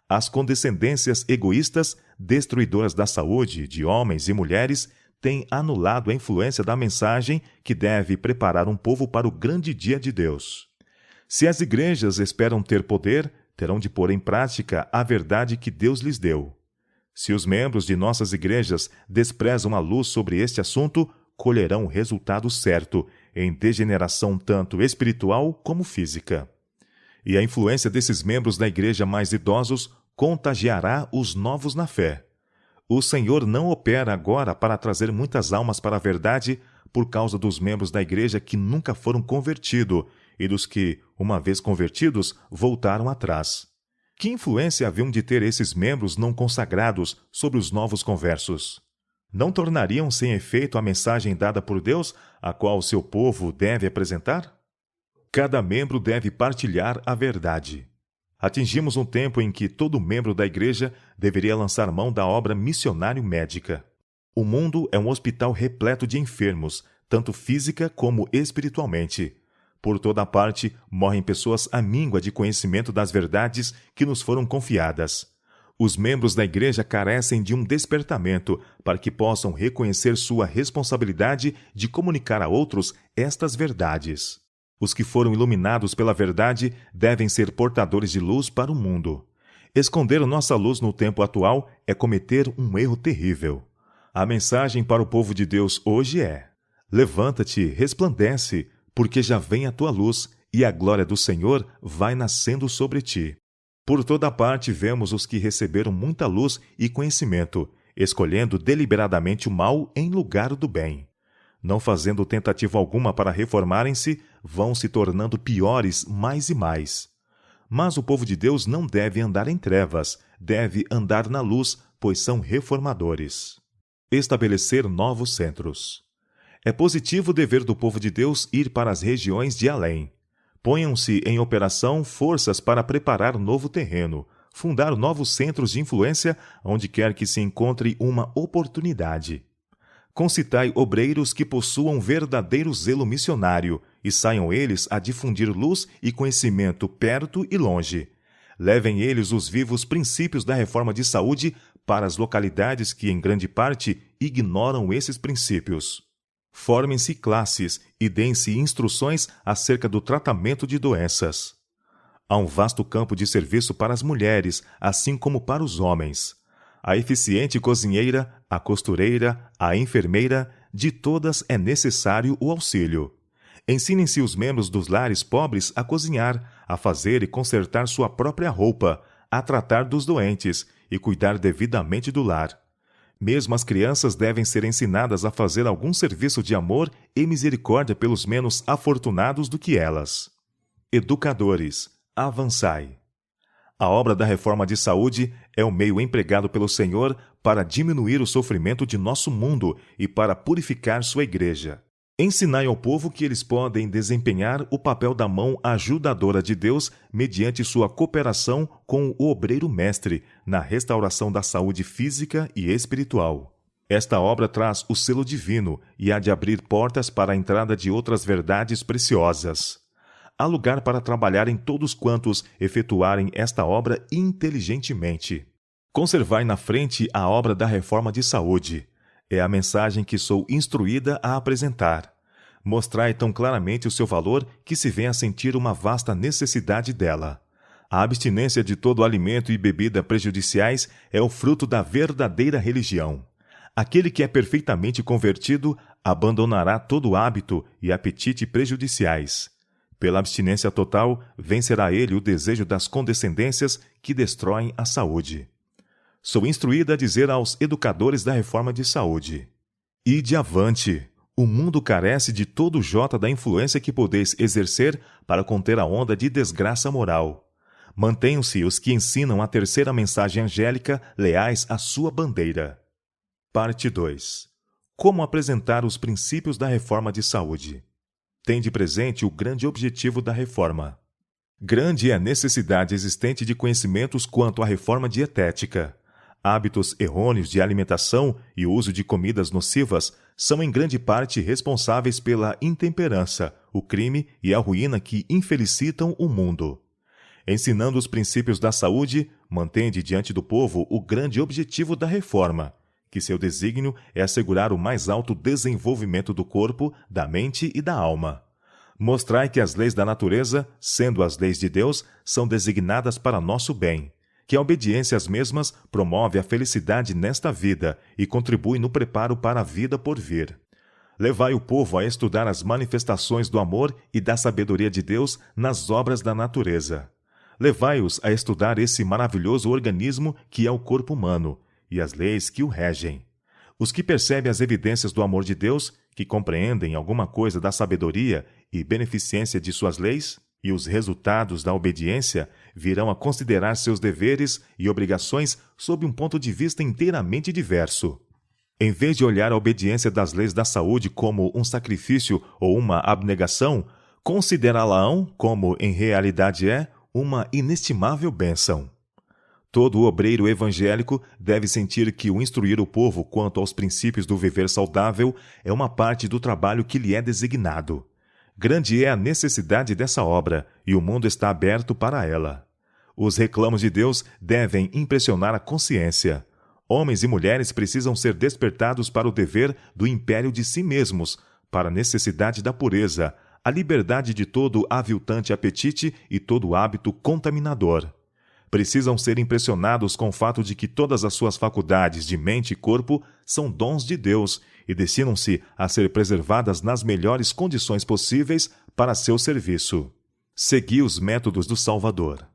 As condescendências egoístas, destruidoras da saúde de homens e mulheres, têm anulado a influência da mensagem que deve preparar um povo para o grande dia de Deus. Se as igrejas esperam ter poder, terão de pôr em prática a verdade que Deus lhes deu. Se os membros de nossas igrejas desprezam a luz sobre este assunto, colherão o resultado certo, em degeneração tanto espiritual como física. E a influência desses membros da igreja mais idosos contagiará os novos na fé. O Senhor não opera agora para trazer muitas almas para a verdade por causa dos membros da igreja que nunca foram convertidos e dos que, uma vez convertidos, voltaram atrás. Que influência haviam de ter esses membros não consagrados sobre os novos conversos? Não tornariam sem efeito a mensagem dada por Deus, a qual o seu povo deve apresentar? Cada membro deve partilhar a verdade. Atingimos um tempo em que todo membro da igreja deveria lançar mão da obra missionário-médica. O mundo é um hospital repleto de enfermos, tanto física como espiritualmente. Por toda parte, morrem pessoas à míngua de conhecimento das verdades que nos foram confiadas. Os membros da igreja carecem de um despertamento para que possam reconhecer sua responsabilidade de comunicar a outros estas verdades. Os que foram iluminados pela verdade devem ser portadores de luz para o mundo. Esconder nossa luz no tempo atual é cometer um erro terrível. A mensagem para o povo de Deus hoje é: levanta-te, resplandece, porque já vem a tua luz, e a glória do Senhor vai nascendo sobre ti. Por toda parte vemos os que receberam muita luz e conhecimento, escolhendo deliberadamente o mal em lugar do bem. Não fazendo tentativa alguma para reformarem-se, vão se tornando piores mais e mais. Mas o povo de Deus não deve andar em trevas, deve andar na luz, pois são reformadores. Estabelecer novos centros. É positivo o dever do povo de Deus ir para as regiões de além. Ponham-se em operação forças para preparar novo terreno, fundar novos centros de influência onde quer que se encontre uma oportunidade. Concitai obreiros que possuam verdadeiro zelo missionário e saiam eles a difundir luz e conhecimento perto e longe. Levem eles os vivos princípios da reforma de saúde para as localidades que, em grande parte, ignoram esses princípios. Formem-se classes e deem-se instruções acerca do tratamento de doenças. Há um vasto campo de serviço para as mulheres, assim como para os homens. A eficiente cozinheira, a costureira, a enfermeira, de todas é necessário o auxílio. Ensinem-se os membros dos lares pobres a cozinhar, a fazer e consertar sua própria roupa, a tratar dos doentes e cuidar devidamente do lar. Mesmo as crianças devem ser ensinadas a fazer algum serviço de amor e misericórdia pelos menos afortunados do que elas. Educadores, avançai. A obra da reforma de saúde é o meio empregado pelo Senhor para diminuir o sofrimento de nosso mundo e para purificar sua igreja. Ensinai ao povo que eles podem desempenhar o papel da mão ajudadora de Deus mediante sua cooperação com o obreiro mestre na restauração da saúde física e espiritual. Esta obra traz o selo divino e há de abrir portas para a entrada de outras verdades preciosas. Há lugar para trabalhar em todos quantos efetuarem esta obra inteligentemente. Conservai na frente a obra da reforma de saúde. É a mensagem que sou instruída a apresentar. Mostrai tão claramente o seu valor que se vem a sentir uma vasta necessidade dela. A abstinência de todo alimento e bebida prejudiciais é o fruto da verdadeira religião. Aquele que é perfeitamente convertido abandonará todo hábito e apetite prejudiciais. Pela abstinência total, vencerá ele o desejo das condescendências que destroem a saúde. Sou instruída a dizer aos educadores da reforma de saúde: ide avante! O mundo carece de todo jota da influência que podeis exercer para conter a onda de desgraça moral. Mantenham-se os que ensinam a terceira mensagem angélica leais à sua bandeira. Parte 2. Como apresentar os princípios da reforma de saúde. Tende presente o grande objetivo da reforma. Grande é a necessidade existente de conhecimentos quanto à reforma dietética. Hábitos errôneos de alimentação e o uso de comidas nocivas são em grande parte responsáveis pela intemperança, o crime e a ruína que infelicitam o mundo. Ensinando os princípios da saúde, mantende diante do povo o grande objetivo da reforma, que seu desígnio é assegurar o mais alto desenvolvimento do corpo, da mente e da alma. Mostrai que as leis da natureza, sendo as leis de Deus, são designadas para nosso bem, que a obediência às mesmas promove a felicidade nesta vida e contribui no preparo para a vida por vir. Levai o povo a estudar as manifestações do amor e da sabedoria de Deus nas obras da natureza. Levai-os a estudar esse maravilhoso organismo que é o corpo humano e as leis que o regem. Os que percebem as evidências do amor de Deus, que compreendem alguma coisa da sabedoria e beneficência de suas leis, e os resultados da obediência, virão a considerar seus deveres e obrigações sob um ponto de vista inteiramente diverso. Em vez de olhar a obediência das leis da saúde como um sacrifício ou uma abnegação, considerá-la-ão, como em realidade é, uma inestimável bênção. Todo obreiro evangélico deve sentir que o instruir o povo quanto aos princípios do viver saudável é uma parte do trabalho que lhe é designado. Grande é a necessidade dessa obra, e o mundo está aberto para ela. Os reclamos de Deus devem impressionar a consciência. Homens e mulheres precisam ser despertados para o dever do império de si mesmos, para a necessidade da pureza, a liberdade de todo aviltante apetite e todo hábito contaminador. Precisam ser impressionados com o fato de que todas as suas faculdades de mente e corpo são dons de Deus e destinam-se a ser preservadas nas melhores condições possíveis para seu serviço. Segui os métodos do Salvador.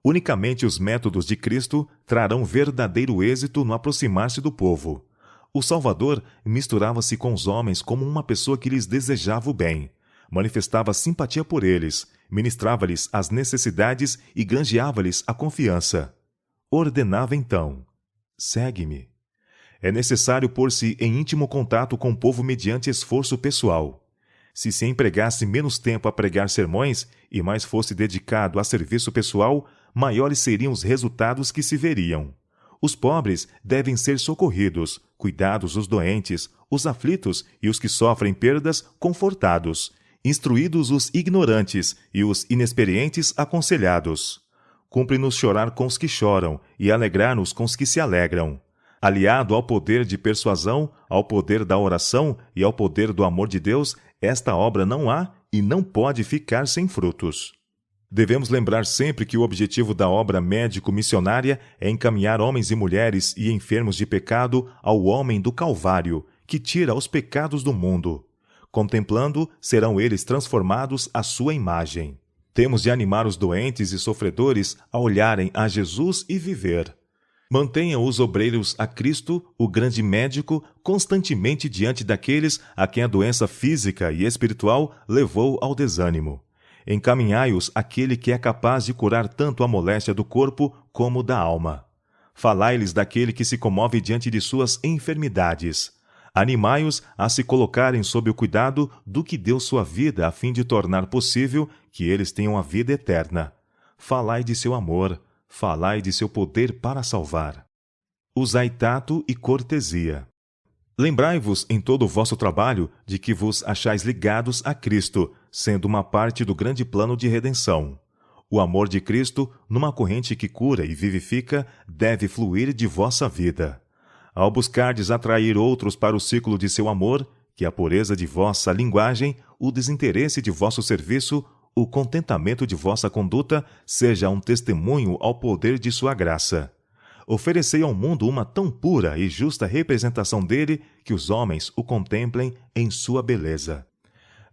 Unicamente os métodos de Cristo trarão verdadeiro êxito no aproximar-se do povo. O Salvador misturava-se com os homens como uma pessoa que lhes desejava o bem, manifestava simpatia por eles, ministrava-lhes as necessidades e granjeava-lhes a confiança. Ordenava então: segue-me. É necessário pôr-se em íntimo contato com o povo mediante esforço pessoal. Se se empregasse menos tempo a pregar sermões e mais fosse dedicado a serviço pessoal, maiores seriam os resultados que se veriam. Os pobres devem ser socorridos, cuidados os doentes, os aflitos e os que sofrem perdas confortados, instruídos os ignorantes e os inexperientes aconselhados. Cumpre-nos chorar com os que choram e alegrar-nos com os que se alegram. Aliado ao poder de persuasão, ao poder da oração e ao poder do amor de Deus, esta obra não há e não pode ficar sem frutos. Devemos lembrar sempre que o objetivo da obra médico-missionária é encaminhar homens e mulheres e enfermos de pecado ao homem do Calvário, que tira os pecados do mundo. Contemplando, serão eles transformados à sua imagem. Temos de animar os doentes e sofredores a olharem a Jesus e viver. Mantenham os obreiros a Cristo, o grande médico, constantemente diante daqueles a quem a doença física e espiritual levou ao desânimo. Encaminhai-os àquele que é capaz de curar tanto a moléstia do corpo como da alma. Falai-lhes daquele que se comove diante de suas enfermidades. Animai-os a se colocarem sob o cuidado do que deu sua vida a fim de tornar possível que eles tenham a vida eterna. Falai de seu amor. Falai de seu poder para salvar. Usai tato e cortesia. Lembrai-vos em todo o vosso trabalho de que vos achais ligados a Cristo, sendo uma parte do grande plano de redenção. O amor de Cristo, numa corrente que cura e vivifica, deve fluir de vossa vida. Ao buscardes atrair outros para o ciclo de seu amor, que a pureza de vossa linguagem, o desinteresse de vosso serviço, o contentamento de vossa conduta seja um testemunho ao poder de sua graça. Oferecei ao mundo uma tão pura e justa representação dele que os homens o contemplem em sua beleza.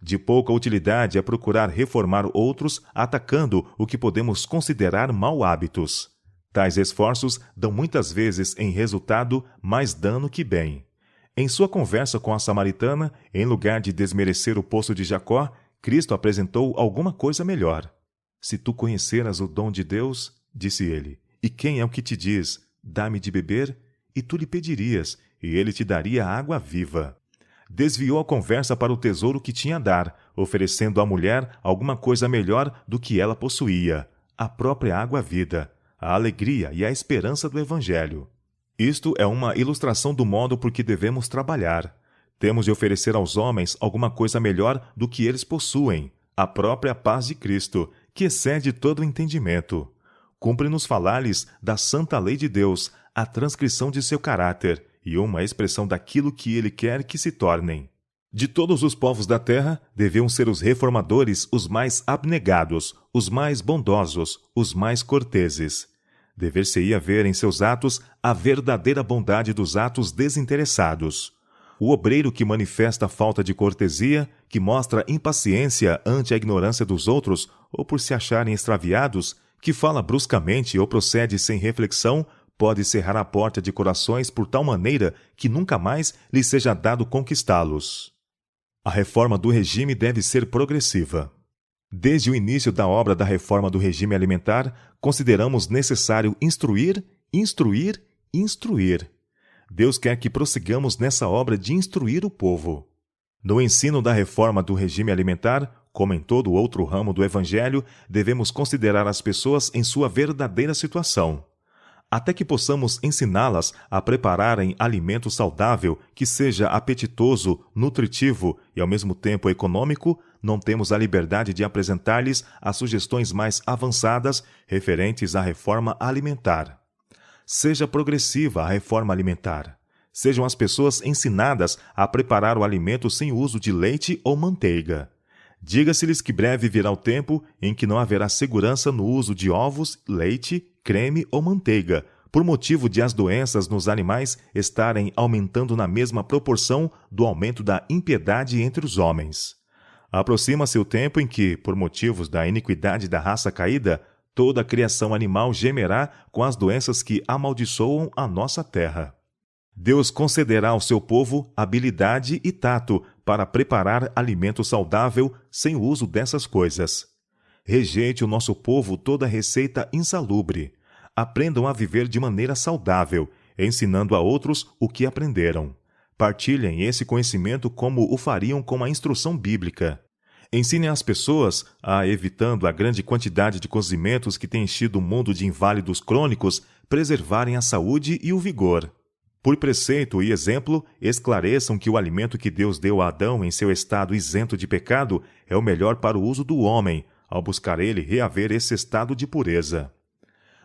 De pouca utilidade é procurar reformar outros atacando o que podemos considerar mau hábitos. Tais esforços dão muitas vezes em resultado mais dano que bem. Em sua conversa com a samaritana, em lugar de desmerecer o poço de Jacó, Cristo apresentou alguma coisa melhor. Se tu conheceras o dom de Deus, disse ele, e quem é o que te diz, dá-me de beber, e tu lhe pedirias, e ele te daria água viva. Desviou a conversa para o tesouro que tinha a dar, oferecendo à mulher alguma coisa melhor do que ela possuía, a própria água-vida, a alegria e a esperança do Evangelho. Isto é uma ilustração do modo por que devemos trabalhar. Temos de oferecer aos homens alguma coisa melhor do que eles possuem, a própria paz de Cristo, que excede todo o entendimento. Cumpre-nos falar-lhes da santa lei de Deus, a transcrição de seu caráter e uma expressão daquilo que ele quer que se tornem. De todos os povos da terra, deviam ser os reformadores os mais abnegados, os mais bondosos, os mais corteses. Dever-se-ia ver em seus atos a verdadeira bondade dos atos desinteressados. O obreiro que manifesta falta de cortesia, que mostra impaciência ante a ignorância dos outros ou por se acharem extraviados, que fala bruscamente ou procede sem reflexão, pode cerrar a porta de corações por tal maneira que nunca mais lhe seja dado conquistá-los. A reforma do regime deve ser progressiva. Desde o início da obra da reforma do regime alimentar, consideramos necessário instruir, instruir, instruir. Deus quer que prossigamos nessa obra de instruir o povo. No ensino da reforma do regime alimentar, como em todo outro ramo do Evangelho, devemos considerar as pessoas em sua verdadeira situação. Até que possamos ensiná-las a prepararem alimento saudável que seja apetitoso, nutritivo e ao mesmo tempo econômico, não temos a liberdade de apresentar-lhes as sugestões mais avançadas referentes à reforma alimentar. Seja progressiva a reforma alimentar. Sejam as pessoas ensinadas a preparar o alimento sem uso de leite ou manteiga. Diga-se-lhes que breve virá o tempo em que não haverá segurança no uso de ovos, leite, creme ou manteiga, por motivo de as doenças nos animais estarem aumentando na mesma proporção do aumento da impiedade entre os homens. Aproxima-se o tempo em que, por motivos da iniquidade da raça caída, toda a criação animal gemerá com as doenças que amaldiçoam a nossa terra. Deus concederá ao seu povo habilidade e tato para preparar alimento saudável sem o uso dessas coisas. Rejeite o nosso povo toda receita insalubre. Aprendam a viver de maneira saudável, ensinando a outros o que aprenderam. Partilhem esse conhecimento como o fariam com a instrução bíblica. Ensinem as pessoas a, evitando a grande quantidade de cozimentos que tem enchido o mundo de inválidos crônicos, preservarem a saúde e o vigor. Por preceito e exemplo, esclareçam que o alimento que Deus deu a Adão em seu estado isento de pecado é o melhor para o uso do homem, ao buscar ele reaver esse estado de pureza.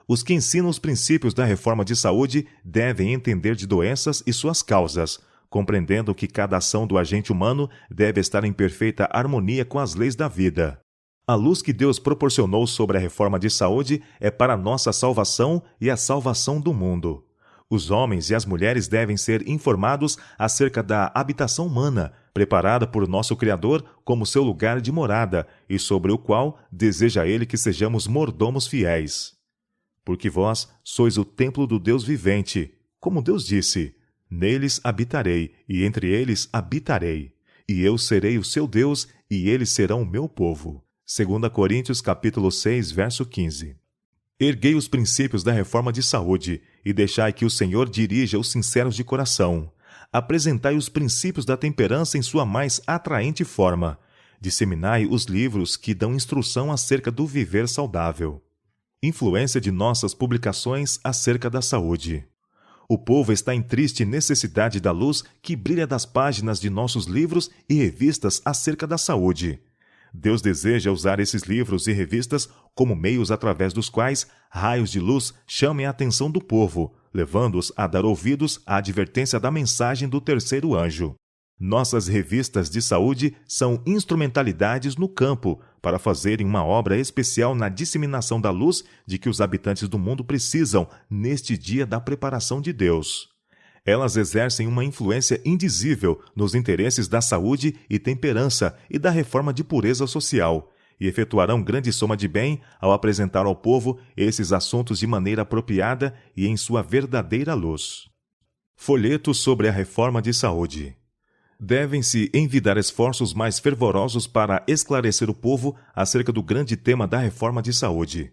Os que ensinam os princípios da reforma de saúde devem entender de doenças e suas causas, compreendendo que cada ação do agente humano deve estar em perfeita harmonia com as leis da vida. A luz que Deus proporcionou sobre a reforma de saúde é para nossa salvação e a salvação do mundo. Os homens e as mulheres devem ser informados acerca da habitação humana, preparada por nosso Criador como seu lugar de morada, e sobre o qual deseja Ele que sejamos mordomos fiéis. Porque vós sois o templo do Deus vivente, como Deus disse: neles habitarei, e entre eles habitarei, e eu serei o seu Deus, e eles serão o meu povo. 2 Coríntios capítulo 6, verso 15. Erguei os princípios da reforma de saúde, e deixai que o Senhor dirija os sinceros de coração. Apresentai os princípios da temperança em sua mais atraente forma. Disseminai os livros que dão instrução acerca do viver saudável. Influência de nossas publicações acerca da saúde. O povo está em triste necessidade da luz que brilha das páginas de nossos livros e revistas acerca da saúde. Deus deseja usar esses livros e revistas como meios através dos quais raios de luz chamem a atenção do povo, levando-os a dar ouvidos à advertência da mensagem do terceiro anjo. Nossas revistas de saúde são instrumentalidades no campo para fazerem uma obra especial na disseminação da luz de que os habitantes do mundo precisam neste dia da preparação de Deus. Elas exercem uma influência indizível nos interesses da saúde e temperança e da reforma de pureza social, e efetuarão grande soma de bem ao apresentar ao povo esses assuntos de maneira apropriada e em sua verdadeira luz. Folhetos sobre a reforma de saúde. Devem-se envidar esforços mais fervorosos para esclarecer o povo acerca do grande tema da reforma de saúde.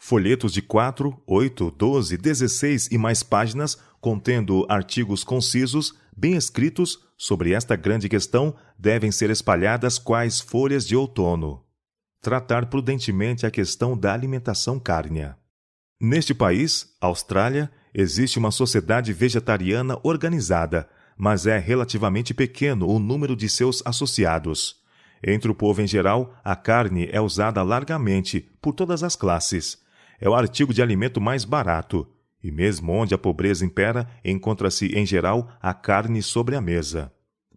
Folhetos de 4, 8, 12, 16 e mais páginas, contendo artigos concisos, bem escritos, sobre esta grande questão, devem ser espalhadas quais folhas de outono. Tratar prudentemente a questão da alimentação cárnea. Neste país, Austrália, existe uma sociedade vegetariana organizada, mas é relativamente pequeno o número de seus associados. Entre o povo em geral, a carne é usada largamente, por todas as classes. É o artigo de alimento mais barato, e mesmo onde a pobreza impera, encontra-se, em geral, a carne sobre a mesa.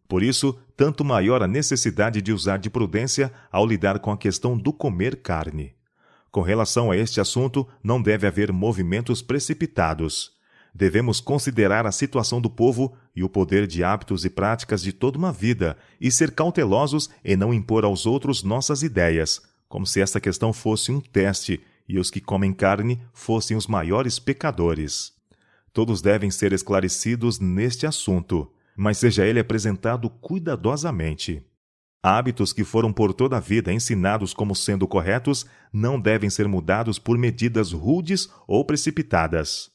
Por isso, tanto maior a necessidade de usar de prudência ao lidar com a questão do comer carne. Com relação a este assunto, não deve haver movimentos precipitados. Devemos considerar a situação do povo e o poder de hábitos e práticas de toda uma vida, e ser cautelosos em não impor aos outros nossas ideias, como se esta questão fosse um teste, e os que comem carne fossem os maiores pecadores. Todos devem ser esclarecidos neste assunto, mas seja ele apresentado cuidadosamente. Hábitos que foram por toda a vida ensinados como sendo corretos não devem ser mudados por medidas rudes ou precipitadas.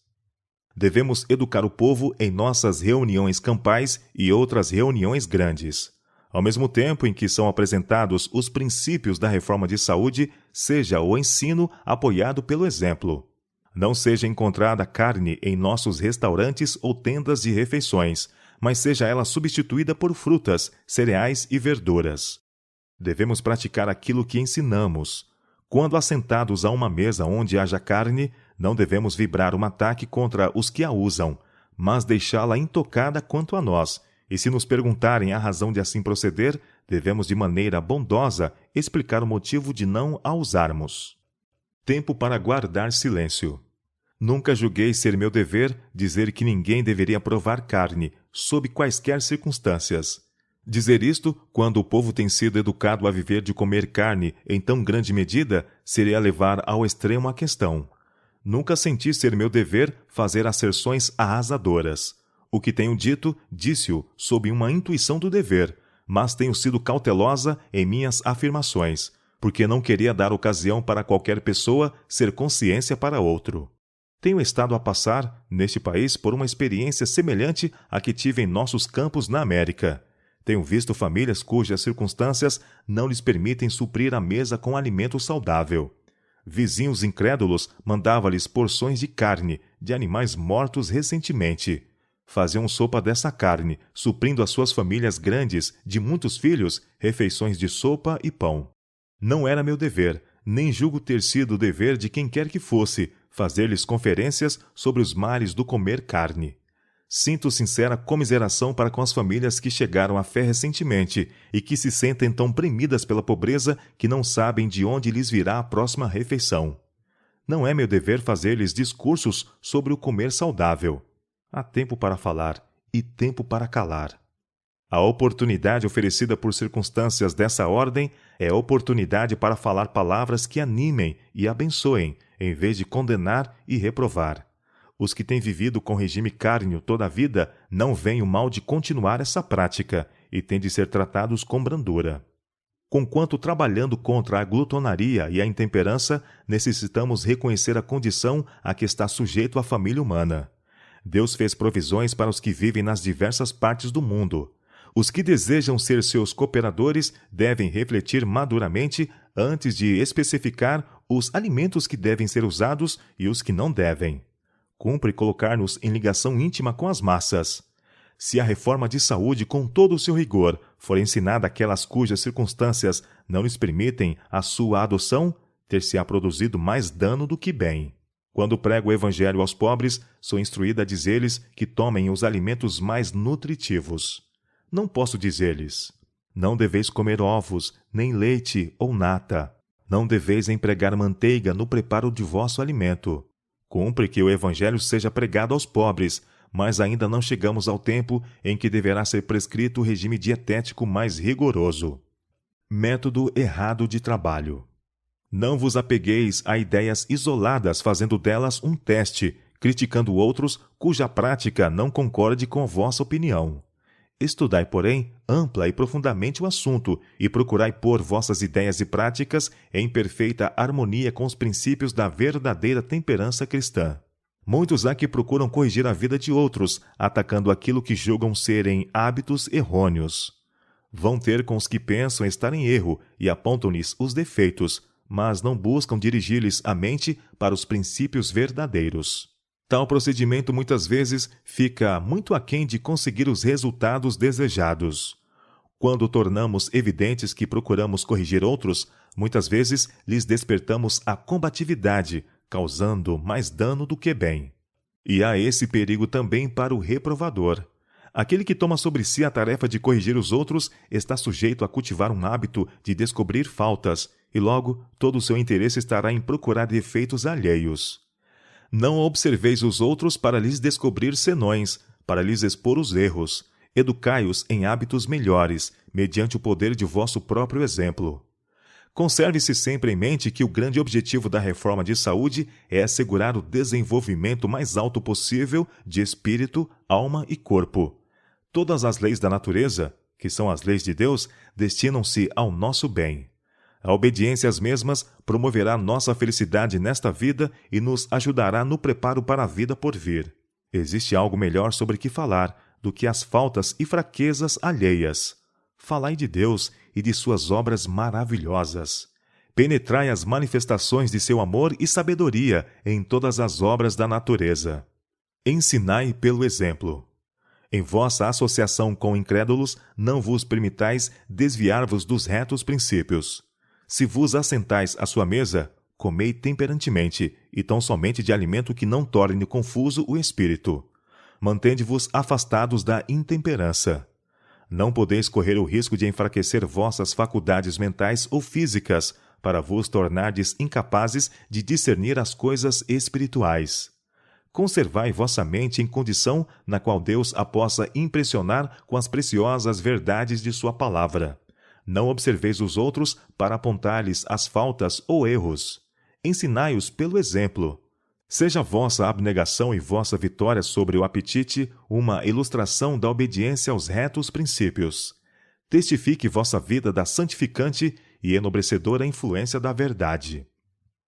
Devemos educar o povo em nossas reuniões campais e outras reuniões grandes. Ao mesmo tempo em que são apresentados os princípios da reforma de saúde, seja o ensino apoiado pelo exemplo. Não seja encontrada carne em nossos restaurantes ou tendas de refeições, mas seja ela substituída por frutas, cereais e verduras. Devemos praticar aquilo que ensinamos. Quando assentados a uma mesa onde haja carne, não devemos vibrar um ataque contra os que a usam, mas deixá-la intocada quanto a nós. E se nos perguntarem a razão de assim proceder, devemos de maneira bondosa explicar o motivo de não a usarmos. Tempo para guardar silêncio. Nunca julguei ser meu dever dizer que ninguém deveria provar carne, sob quaisquer circunstâncias. Dizer isto, quando o povo tem sido educado a viver de comer carne em tão grande medida, seria levar ao extremo a questão. Nunca senti ser meu dever fazer asserções arrasadoras. O que tenho dito, disse-o sob uma intuição do dever, mas tenho sido cautelosa em minhas afirmações, porque não queria dar ocasião para qualquer pessoa ser consciência para outro. Tenho estado a passar, neste país, por uma experiência semelhante à que tive em nossos campos na América. Tenho visto famílias cujas circunstâncias não lhes permitem suprir a mesa com alimento saudável. Vizinhos incrédulos mandavam-lhes porções de carne, de animais mortos recentemente. Faziam sopa dessa carne, suprindo às suas famílias grandes, de muitos filhos, refeições de sopa e pão. Não era meu dever, nem julgo ter sido o dever de quem quer que fosse, fazer-lhes conferências sobre os males do comer carne. Sinto sincera comiseração para com as famílias que chegaram à fé recentemente e que se sentem tão oprimidas pela pobreza que não sabem de onde lhes virá a próxima refeição. Não é meu dever fazer-lhes discursos sobre o comer saudável. Há tempo para falar e tempo para calar. A oportunidade oferecida por circunstâncias dessa ordem é a oportunidade para falar palavras que animem e abençoem, em vez de condenar e reprovar. Os que têm vivido com regime cárneo toda a vida não veem o mal de continuar essa prática e têm de ser tratados com brandura. Conquanto trabalhando contra a glutonaria e a intemperança, necessitamos reconhecer a condição a que está sujeito a família humana. Deus fez provisões para os que vivem nas diversas partes do mundo. Os que desejam ser seus cooperadores devem refletir maduramente antes de especificar os alimentos que devem ser usados e os que não devem. Cumpre colocar-nos em ligação íntima com as massas. Se a reforma de saúde, com todo o seu rigor, for ensinada àquelas cujas circunstâncias não lhes permitem a sua adoção, ter-se-á produzido mais dano do que bem. Quando prego o evangelho aos pobres, sou instruída a dizer-lhes que tomem os alimentos mais nutritivos. Não posso dizer-lhes: não deveis comer ovos, nem leite ou nata. Não deveis empregar manteiga no preparo de vosso alimento. Cumpre que o evangelho seja pregado aos pobres, mas ainda não chegamos ao tempo em que deverá ser prescrito o regime dietético mais rigoroso. Método errado de trabalho. Não vos apegueis a ideias isoladas fazendo delas um teste, criticando outros cuja prática não concorde com a vossa opinião. Estudai, porém, ampla e profundamente o assunto e procurai pôr vossas ideias e práticas em perfeita harmonia com os princípios da verdadeira temperança cristã. Muitos há que procuram corrigir a vida de outros, atacando aquilo que julgam serem hábitos errôneos. Vão ter com os que pensam estar em erro e apontam-lhes os defeitos, mas não buscam dirigir-lhes a mente para os princípios verdadeiros. Tal procedimento muitas vezes fica muito aquém de conseguir os resultados desejados. Quando tornamos evidentes que procuramos corrigir outros, muitas vezes lhes despertamos a combatividade, causando mais dano do que bem. E há esse perigo também para o reprovador. Aquele que toma sobre si a tarefa de corrigir os outros está sujeito a cultivar um hábito de descobrir faltas, e logo todo o seu interesse estará em procurar defeitos alheios. Não observeis os outros para lhes descobrir senões, para lhes expor os erros. Educai-os em hábitos melhores, mediante o poder de vosso próprio exemplo. Conserve-se sempre em mente que o grande objetivo da reforma de saúde é assegurar o desenvolvimento mais alto possível de espírito, alma e corpo. Todas as leis da natureza, que são as leis de Deus, destinam-se ao nosso bem. A obediência às mesmas promoverá nossa felicidade nesta vida e nos ajudará no preparo para a vida por vir. Existe algo melhor sobre que falar do que as faltas e fraquezas alheias. Falai de Deus e de suas obras maravilhosas. Penetrai as manifestações de seu amor e sabedoria em todas as obras da natureza. Ensinai pelo exemplo. Em vossa associação com incrédulos, não vos permitais desviar-vos dos retos princípios. Se vos assentais à sua mesa, comei temperantemente, e tão somente de alimento que não torne confuso o espírito. Mantende-vos afastados da intemperança. Não podeis correr o risco de enfraquecer vossas faculdades mentais ou físicas, para vos tornardes incapazes de discernir as coisas espirituais. Conservai vossa mente em condição na qual Deus a possa impressionar com as preciosas verdades de sua palavra. Não observeis os outros para apontar-lhes as faltas ou erros. Ensinai-os pelo exemplo. Seja vossa abnegação e vossa vitória sobre o apetite uma ilustração da obediência aos retos princípios. Testifique vossa vida da santificante e enobrecedora influência da verdade.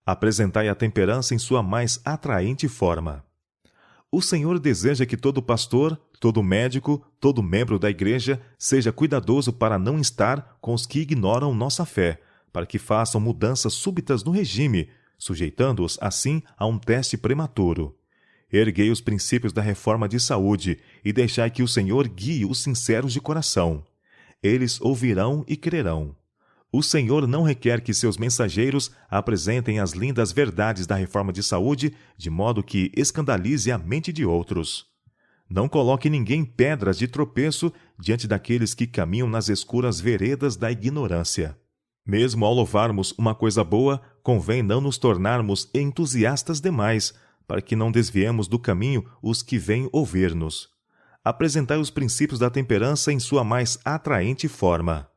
Apresentai a temperança em sua mais atraente forma. O Senhor deseja que todo pastor, todo médico, todo membro da igreja seja cuidadoso para não estar com os que ignoram nossa fé, para que façam mudanças súbitas no regime, sujeitando-os assim a um teste prematuro. Erguei os princípios da reforma de saúde e deixai que o Senhor guie os sinceros de coração. Eles ouvirão e crerão. O Senhor não requer que seus mensageiros apresentem as lindas verdades da reforma de saúde de modo que escandalize a mente de outros. Não coloque ninguém pedras de tropeço diante daqueles que caminham nas escuras veredas da ignorância. Mesmo ao louvarmos uma coisa boa, convém não nos tornarmos entusiastas demais, para que não desviemos do caminho os que vêm ouvir-nos. Apresentai os princípios da temperança em sua mais atraente forma.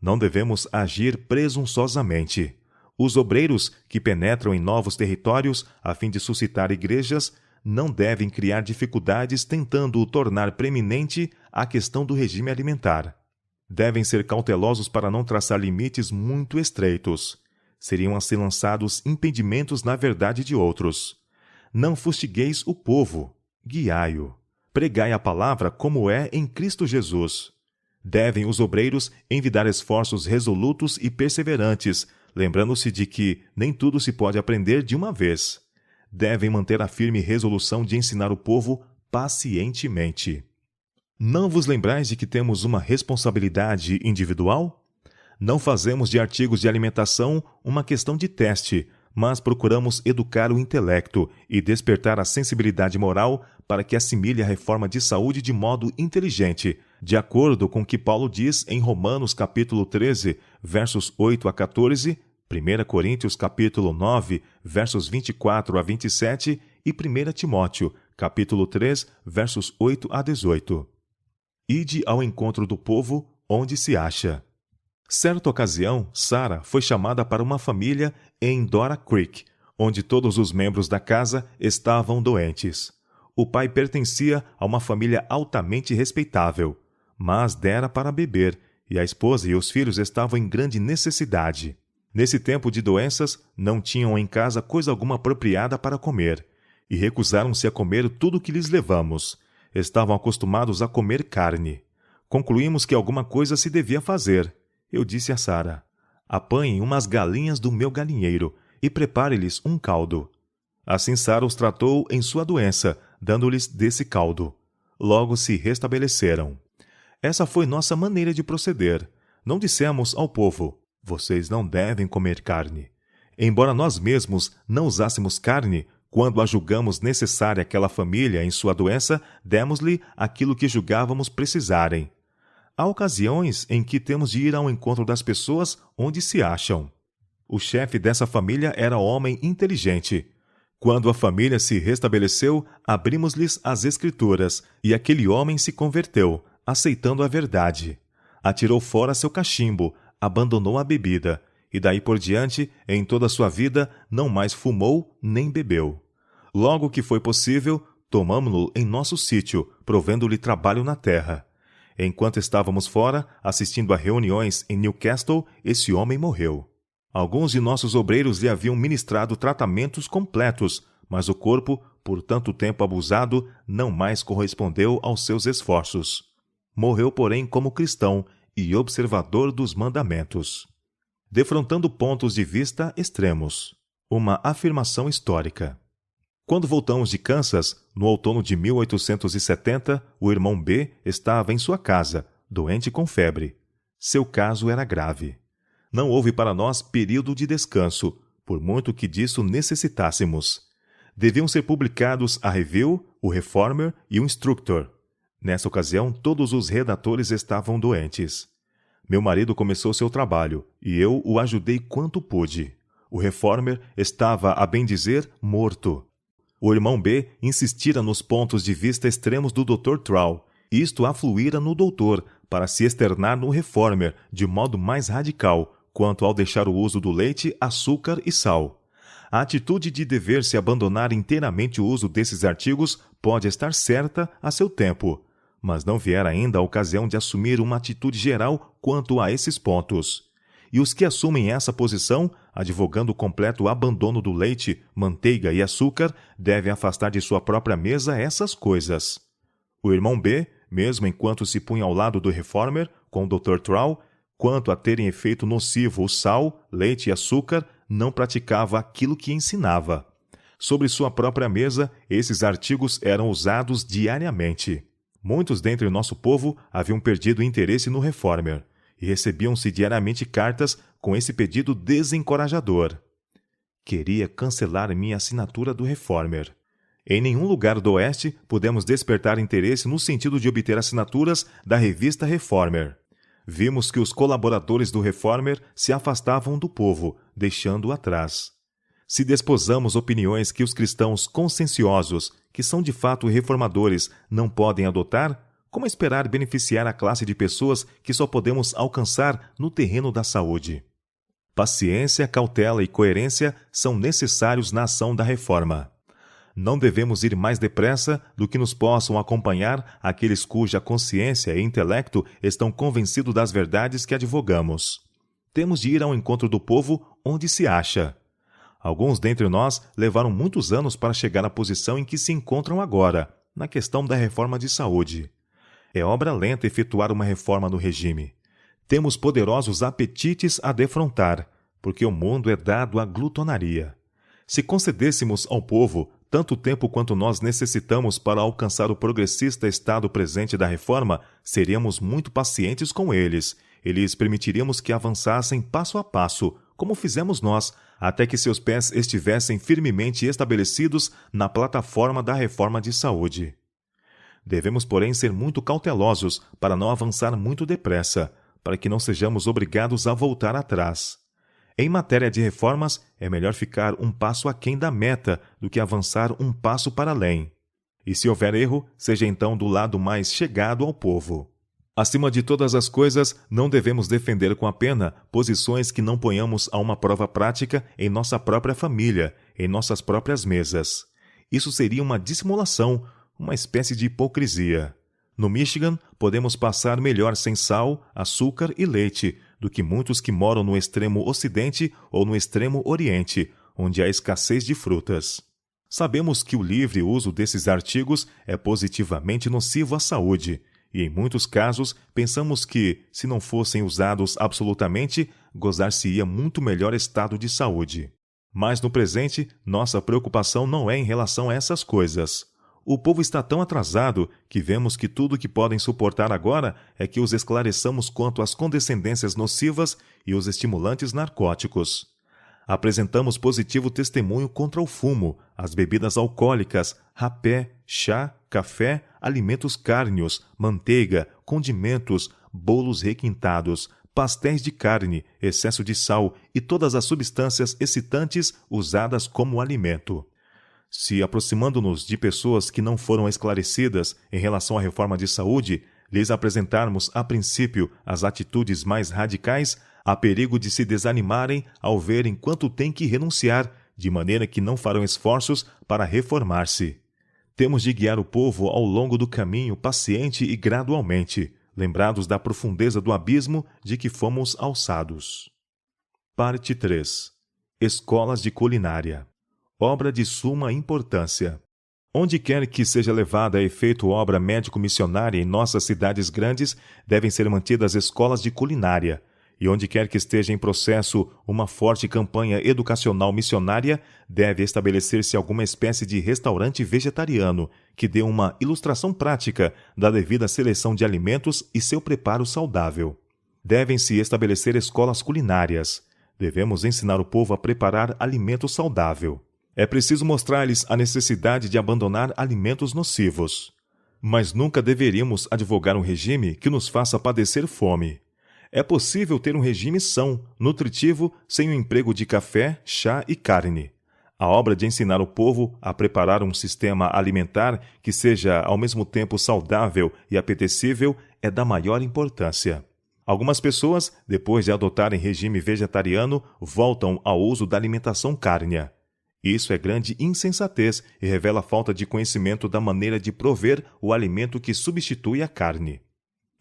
Não devemos agir presunçosamente. Os obreiros que penetram em novos territórios a fim de suscitar igrejas não devem criar dificuldades tentando tornar preeminente a questão do regime alimentar. Devem ser cautelosos para não traçar limites muito estreitos. Seriam assim lançados impedimentos na verdade de outros. Não fustigueis o povo, guiai-o. Pregai a palavra como é em Cristo Jesus. Devem os obreiros envidar esforços resolutos e perseverantes, lembrando-se de que nem tudo se pode aprender de uma vez. Devem manter a firme resolução de ensinar o povo pacientemente. Não vos lembrais de que temos uma responsabilidade individual? Não fazemos de artigos de alimentação uma questão de teste, mas procuramos educar o intelecto e despertar a sensibilidade moral para que assimile a reforma de saúde de modo inteligente, de acordo com o que Paulo diz em Romanos capítulo 13, versos 8 a 14, 1 Coríntios capítulo 9, versos 24 a 27 e 1 Timóteo capítulo 3, versos 8 a 18. Ide ao encontro do povo onde se acha. Certa ocasião, Sarah foi chamada para uma família em Dora Creek, onde todos os membros da casa estavam doentes. O pai pertencia a uma família altamente respeitável, mas dera para beber, e a esposa e os filhos estavam em grande necessidade. Nesse tempo de doenças, não tinham em casa coisa alguma apropriada para comer, e recusaram-se a comer tudo o que lhes levamos. Estavam acostumados a comer carne. Concluímos que alguma coisa se devia fazer. Eu disse a Sarah: apanhem umas galinhas do meu galinheiro e prepare-lhes um caldo. Assim Sarah os tratou em sua doença, dando-lhes desse caldo. Logo se restabeleceram. Essa foi nossa maneira de proceder. Não dissemos ao povo: vocês não devem comer carne. Embora nós mesmos não usássemos carne, quando a julgamos necessária àquela família em sua doença, demos-lhe aquilo que julgávamos precisarem. Há ocasiões em que temos de ir ao encontro das pessoas onde se acham. O chefe dessa família era homem inteligente. Quando a família se restabeleceu, abrimos-lhes as Escrituras, e aquele homem se converteu, aceitando a verdade. Atirou fora seu cachimbo, abandonou a bebida, e daí por diante, em toda a sua vida, não mais fumou nem bebeu. Logo que foi possível, tomamo-lo em nosso sítio, provendo-lhe trabalho na terra. Enquanto estávamos fora, assistindo a reuniões em Newcastle, esse homem morreu. Alguns de nossos obreiros lhe haviam ministrado tratamentos completos, mas o corpo, por tanto tempo abusado, não mais correspondeu aos seus esforços. Morreu, porém, como cristão e observador dos mandamentos. Defrontando pontos de vista extremos. Uma afirmação histórica. Quando voltamos de Kansas, no outono de 1870, o irmão B estava em sua casa, doente com febre. Seu caso era grave. Não houve para nós período de descanso, por muito que disso necessitássemos. Deviam ser publicados a Review, o Reformer e o Instructor. Nessa ocasião, todos os redatores estavam doentes. Meu marido começou seu trabalho, e eu o ajudei quanto pude. O Reformer estava, a bem dizer, morto. O irmão B insistira nos pontos de vista extremos do Dr. Trau. Isto afluíra no doutor, para se externar no Reformer, de modo mais radical, quanto ao deixar o uso do leite, açúcar e sal. A atitude de dever-se abandonar inteiramente o uso desses artigos pode estar certa a seu tempo, mas não viera ainda a ocasião de assumir uma atitude geral quanto a esses pontos. E os que assumem essa posição, advogando o completo abandono do leite, manteiga e açúcar, devem afastar de sua própria mesa essas coisas. O irmão B, mesmo enquanto se punha ao lado do Reformer, com o Dr. Trau, quanto a terem efeito nocivo o sal, leite e açúcar, não praticava aquilo que ensinava. Sobre sua própria mesa, esses artigos eram usados diariamente. Muitos dentre o nosso povo haviam perdido interesse no Reformer, e recebiam-se diariamente cartas com esse pedido desencorajador. Queria cancelar minha assinatura do Reformer. Em nenhum lugar do Oeste pudemos despertar interesse no sentido de obter assinaturas da revista Reformer. Vimos que os colaboradores do Reformer se afastavam do povo, deixando-o atrás. Se desposamos opiniões que os cristãos conscienciosos, que são de fato reformadores, não podem adotar, como esperar beneficiar a classe de pessoas que só podemos alcançar no terreno da saúde? Paciência, cautela e coerência são necessários na ação da reforma. Não devemos ir mais depressa do que nos possam acompanhar aqueles cuja consciência e intelecto estão convencidos das verdades que advogamos. Temos de ir ao encontro do povo onde se acha. Alguns dentre nós levaram muitos anos para chegar à posição em que se encontram agora, na questão da reforma de saúde. É obra lenta efetuar uma reforma no regime. Temos poderosos apetites a defrontar, porque o mundo é dado à glutonaria. Se concedêssemos ao povo tanto tempo quanto nós necessitamos para alcançar o progressista estado presente da reforma, seríamos muito pacientes com eles, e lhes permitiríamos que avançassem passo a passo, como fizemos nós, até que seus pés estivessem firmemente estabelecidos na plataforma da reforma de saúde. Devemos, porém, ser muito cautelosos para não avançar muito depressa, para que não sejamos obrigados a voltar atrás. Em matéria de reformas, é melhor ficar um passo aquém da meta do que avançar um passo para além. E se houver erro, seja então do lado mais chegado ao povo. Acima de todas as coisas, não devemos defender com a pena posições que não ponhamos a uma prova prática em nossa própria família, em nossas próprias mesas. Isso seria uma dissimulação, uma espécie de hipocrisia. No Michigan, podemos passar melhor sem sal, açúcar e leite do que muitos que moram no extremo ocidente ou no extremo oriente, onde há escassez de frutas. Sabemos que o livre uso desses artigos é positivamente nocivo à saúde, e em muitos casos pensamos que, se não fossem usados absolutamente, gozar-se-ia muito melhor estado de saúde. Mas no presente, nossa preocupação não é em relação a essas coisas. O povo está tão atrasado que vemos que tudo o que podem suportar agora é que os esclareçamos quanto às condescendências nocivas e os estimulantes narcóticos. Apresentamos positivo testemunho contra o fumo, as bebidas alcoólicas, rapé, chá, café, alimentos cárneos, manteiga, condimentos, bolos requintados, pastéis de carne, excesso de sal e todas as substâncias excitantes usadas como alimento. Se, aproximando-nos de pessoas que não foram esclarecidas em relação à reforma de saúde, lhes apresentarmos a princípio as atitudes mais radicais, há perigo de se desanimarem ao verem quanto têm que renunciar, de maneira que não farão esforços para reformar-se. Temos de guiar o povo ao longo do caminho paciente e gradualmente, lembrados da profundeza do abismo de que fomos alçados. Parte 3. Escolas de culinária. Obra de suma importância. Onde quer que seja levada a efeito obra médico-missionária em nossas cidades grandes, devem ser mantidas escolas de culinária, e onde quer que esteja em processo uma forte campanha educacional missionária, deve estabelecer-se alguma espécie de restaurante vegetariano, que dê uma ilustração prática da devida seleção de alimentos e seu preparo saudável. Devem-se estabelecer escolas culinárias. Devemos ensinar o povo a preparar alimento saudável. É preciso mostrar-lhes a necessidade de abandonar alimentos nocivos. Mas nunca deveríamos advogar um regime que nos faça padecer fome. É possível ter um regime são, nutritivo, sem o emprego de café, chá e carne. A obra de ensinar o povo a preparar um sistema alimentar que seja ao mesmo tempo saudável e apetecível é da maior importância. Algumas pessoas, depois de adotarem regime vegetariano, voltam ao uso da alimentação cárnea. Isso é grande insensatez e revela falta de conhecimento da maneira de prover o alimento que substitui a carne.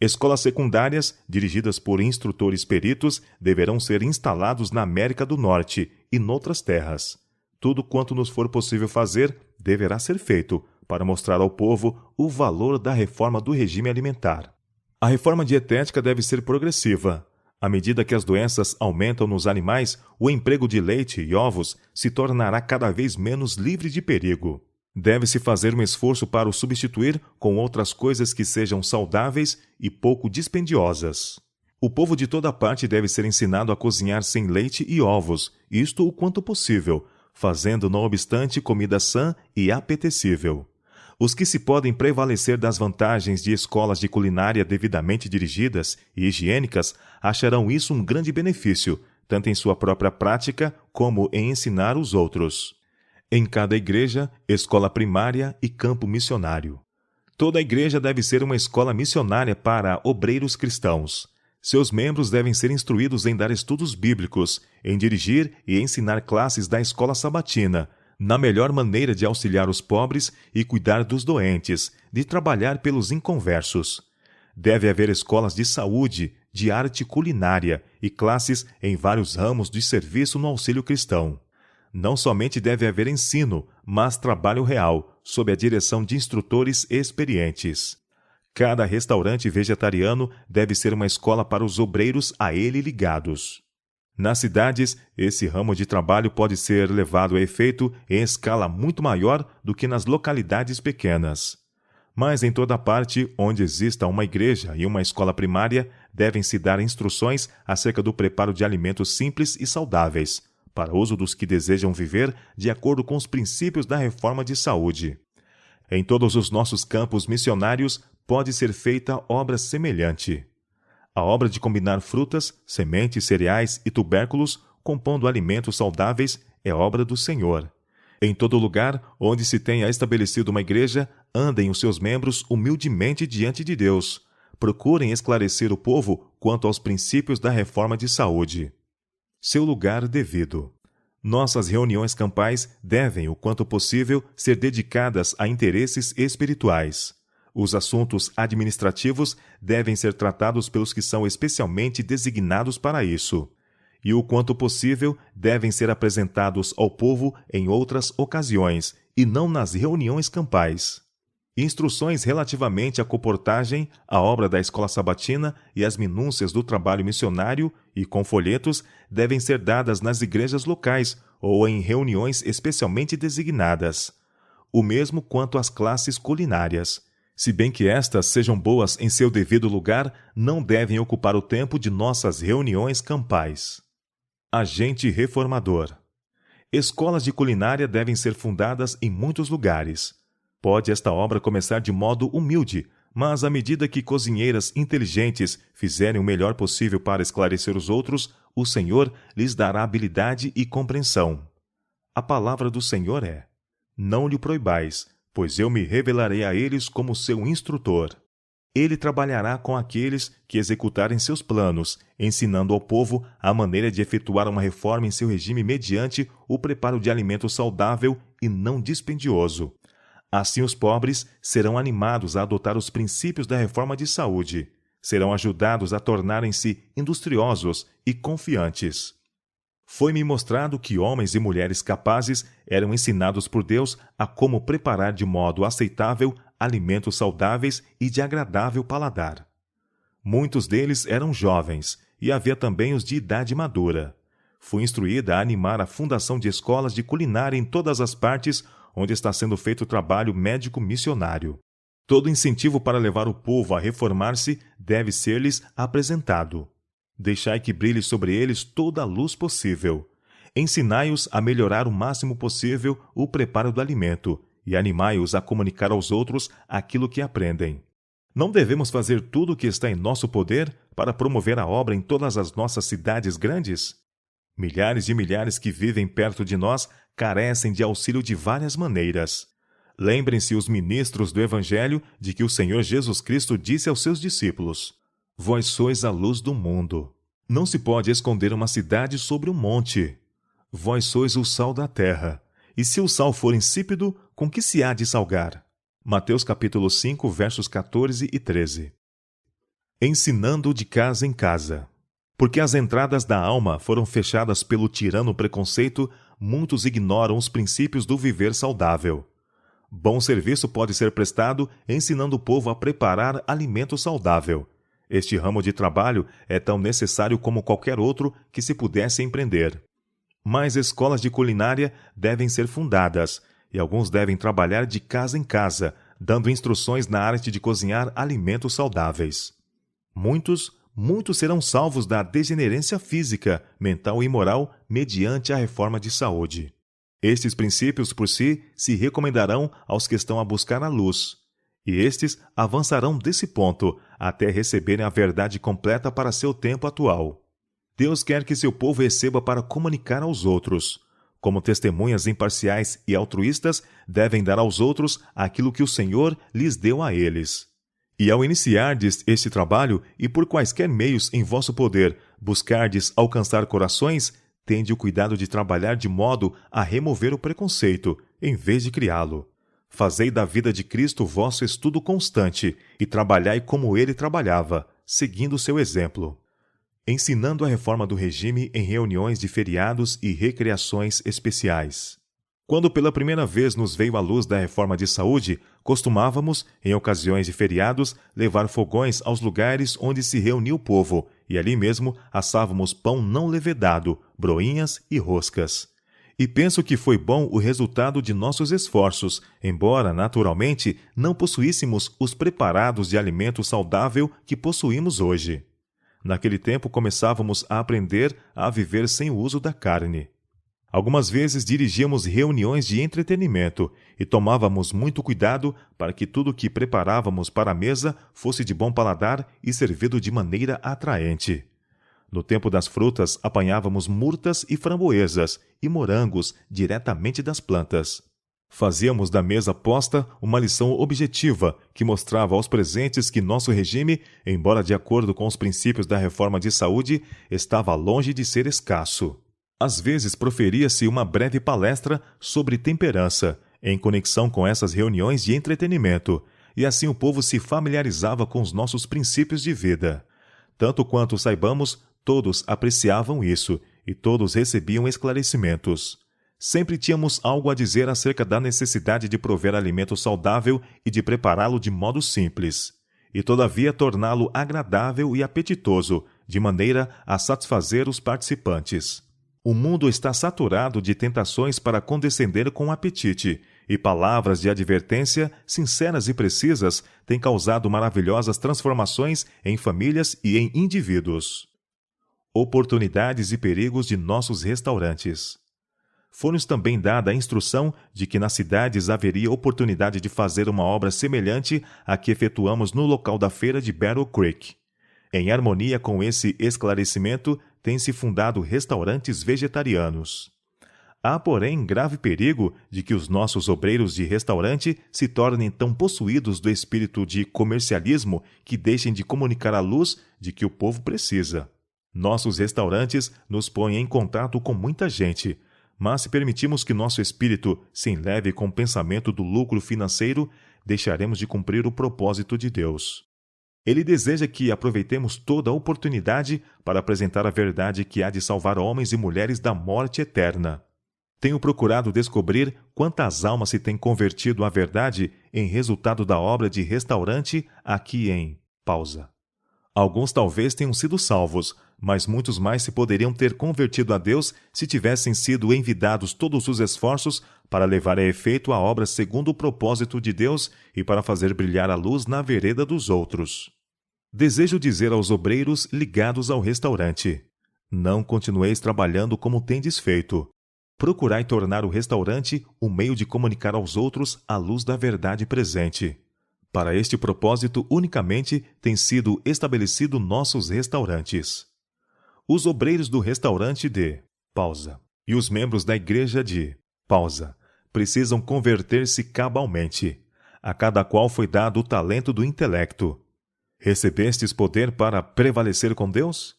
Escolas secundárias, dirigidas por instrutores peritos, deverão ser instalados na América do Norte e noutras terras. Tudo quanto nos for possível fazer deverá ser feito para mostrar ao povo o valor da reforma do regime alimentar. A reforma dietética deve ser progressiva. À medida que as doenças aumentam nos animais, o emprego de leite e ovos se tornará cada vez menos livre de perigo. Deve-se fazer um esforço para o substituir com outras coisas que sejam saudáveis e pouco dispendiosas. O povo de toda parte deve ser ensinado a cozinhar sem leite e ovos, isto o quanto possível, fazendo, não obstante, comida sã e apetecível. Os que se podem prevalecer das vantagens de escolas de culinária devidamente dirigidas e higiênicas acharão isso um grande benefício, tanto em sua própria prática como em ensinar os outros. Em cada igreja, escola primária e campo missionário. Toda a igreja deve ser uma escola missionária para obreiros cristãos. Seus membros devem ser instruídos em dar estudos bíblicos, em dirigir e ensinar classes da escola sabatina, na melhor maneira de auxiliar os pobres e cuidar dos doentes, de trabalhar pelos inconversos. Deve haver escolas de saúde, de arte culinária e classes em vários ramos de serviço no auxílio cristão. Não somente deve haver ensino, mas trabalho real, sob a direção de instrutores experientes. Cada restaurante vegetariano deve ser uma escola para os obreiros a ele ligados. Nas cidades, esse ramo de trabalho pode ser levado a efeito em escala muito maior do que nas localidades pequenas. Mas em toda parte onde exista uma igreja e uma escola primária, devem-se dar instruções acerca do preparo de alimentos simples e saudáveis, para uso dos que desejam viver de acordo com os princípios da reforma de saúde. Em todos os nossos campos missionários pode ser feita obra semelhante. A obra de combinar frutas, sementes, cereais e tubérculos, compondo alimentos saudáveis, é obra do Senhor. Em todo lugar onde se tenha estabelecido uma igreja, andem os seus membros humildemente diante de Deus. Procurem esclarecer o povo quanto aos princípios da reforma de saúde. Seu lugar devido. Nossas reuniões campais devem, o quanto possível, ser dedicadas a interesses espirituais. Os assuntos administrativos devem ser tratados pelos que são especialmente designados para isso. E o quanto possível devem ser apresentados ao povo em outras ocasiões, e não nas reuniões campais. Instruções relativamente à comportagem, à obra da escola sabatina e às minúcias do trabalho missionário e com folhetos devem ser dadas nas igrejas locais ou em reuniões especialmente designadas. O mesmo quanto às classes culinárias. Se bem que estas sejam boas em seu devido lugar, não devem ocupar o tempo de nossas reuniões campais. Agente reformador. Escolas de culinária devem ser fundadas em muitos lugares. Pode esta obra começar de modo humilde, mas à medida que cozinheiras inteligentes fizerem o melhor possível para esclarecer os outros, o Senhor lhes dará habilidade e compreensão. A palavra do Senhor é: não lhe proibais, pois eu me revelarei a eles como seu instrutor. Ele trabalhará com aqueles que executarem seus planos, ensinando ao povo a maneira de efetuar uma reforma em seu regime mediante o preparo de alimento saudável e não dispendioso. Assim os pobres serão animados a adotar os princípios da reforma de saúde, serão ajudados a tornarem-se industriosos e confiantes. Foi-me mostrado que homens e mulheres capazes eram ensinados por Deus a como preparar de modo aceitável alimentos saudáveis e de agradável paladar. Muitos deles eram jovens, e havia também os de idade madura. Fui instruída a animar a fundação de escolas de culinária em todas as partes onde está sendo feito o trabalho médico missionário. Todo incentivo para levar o povo a reformar-se deve ser-lhes apresentado. Deixai que brilhe sobre eles toda a luz possível. Ensinai-os a melhorar o máximo possível o preparo do alimento e animai-os a comunicar aos outros aquilo que aprendem. Não devemos fazer tudo o que está em nosso poder para promover a obra em todas as nossas cidades grandes? Milhares de milhares que vivem perto de nós carecem de auxílio de várias maneiras. Lembrem-se os ministros do Evangelho de que o Senhor Jesus Cristo disse aos seus discípulos: Vós sois a luz do mundo. Não se pode esconder uma cidade sobre um monte. Vós sois o sal da terra. E se o sal for insípido, com que se há de salgar? Mateus capítulo 5, versos 14 e 13. Ensinando de casa em casa. Porque as entradas da alma foram fechadas pelo tirano preconceito, muitos ignoram os princípios do viver saudável. Bom serviço pode ser prestado ensinando o povo a preparar alimento saudável. Este ramo de trabalho é tão necessário como qualquer outro que se pudesse empreender. Mais escolas de culinária devem ser fundadas, e alguns devem trabalhar de casa em casa, dando instruções na arte de cozinhar alimentos saudáveis. Muitos serão salvos da degenerência física, mental e moral mediante a reforma de saúde. Estes princípios por si se recomendarão aos que estão a buscar a luz, e estes avançarão desse ponto até receberem a verdade completa para seu tempo atual. Deus quer que seu povo receba para comunicar aos outros. Como testemunhas imparciais e altruístas, devem dar aos outros aquilo que o Senhor lhes deu a eles. E ao iniciardes este trabalho, e por quaisquer meios em vosso poder buscardes alcançar corações, tende o cuidado de trabalhar de modo a remover o preconceito, em vez de criá-lo. Fazei da vida de Cristo vosso estudo constante, e trabalhai como ele trabalhava, seguindo seu exemplo. Ensinando a reforma do regime em reuniões de feriados e recreações especiais. Quando pela primeira vez nos veio a luz da reforma de saúde, costumávamos, em ocasiões de feriados, levar fogões aos lugares onde se reunia o povo, e ali mesmo assávamos pão não levedado, broinhas e roscas. E penso que foi bom o resultado de nossos esforços, embora, naturalmente, não possuíssemos os preparados de alimento saudável que possuímos hoje. Naquele tempo começávamos a aprender a viver sem o uso da carne. Algumas vezes dirigíamos reuniões de entretenimento e tomávamos muito cuidado para que tudo o que preparávamos para a mesa fosse de bom paladar e servido de maneira atraente. No tempo das frutas, apanhávamos murtas e framboesas e morangos diretamente das plantas. Fazíamos da mesa posta uma lição objetiva que mostrava aos presentes que nosso regime, embora de acordo com os princípios da reforma de saúde, estava longe de ser escasso. Às vezes proferia-se uma breve palestra sobre temperança, em conexão com essas reuniões de entretenimento, e assim o povo se familiarizava com os nossos princípios de vida. Tanto quanto saibamos, todos apreciavam isso, e todos recebiam esclarecimentos. Sempre tínhamos algo a dizer acerca da necessidade de prover alimento saudável e de prepará-lo de modo simples, e todavia torná-lo agradável e apetitoso, de maneira a satisfazer os participantes. O mundo está saturado de tentações para condescender com o apetite, e palavras de advertência, sinceras e precisas, têm causado maravilhosas transformações em famílias e em indivíduos. Oportunidades e perigos de nossos restaurantes. Foi-nos também dada a instrução de que nas cidades haveria oportunidade de fazer uma obra semelhante à que efetuamos no local da feira de Battle Creek. Em harmonia com esse esclarecimento, têm-se fundado restaurantes vegetarianos. Há, porém, grave perigo de que os nossos obreiros de restaurante se tornem tão possuídos do espírito de comercialismo que deixem de comunicar a luz de que o povo precisa. Nossos restaurantes nos põem em contato com muita gente, mas se permitirmos que nosso espírito se enleve com o pensamento do lucro financeiro, deixaremos de cumprir o propósito de Deus. Ele deseja que aproveitemos toda a oportunidade para apresentar a verdade que há de salvar homens e mulheres da morte eterna. Tenho procurado descobrir quantas almas se têm convertido à verdade em resultado da obra de restaurante aqui em pausa. Alguns talvez tenham sido salvos, mas muitos mais se poderiam ter convertido a Deus se tivessem sido envidados todos os esforços para levar a efeito a obra segundo o propósito de Deus e para fazer brilhar a luz na vereda dos outros. Desejo dizer aos obreiros ligados ao restaurante: não continueis trabalhando como tendes feito. Procurai tornar o restaurante um meio de comunicar aos outros a luz da verdade presente. Para este propósito unicamente têm sido estabelecidos nossos restaurantes. Os obreiros do restaurante de pausa e os membros da igreja de pausa precisam converter-se cabalmente. A cada qual foi dado o talento do intelecto. Recebestes poder para prevalecer com Deus?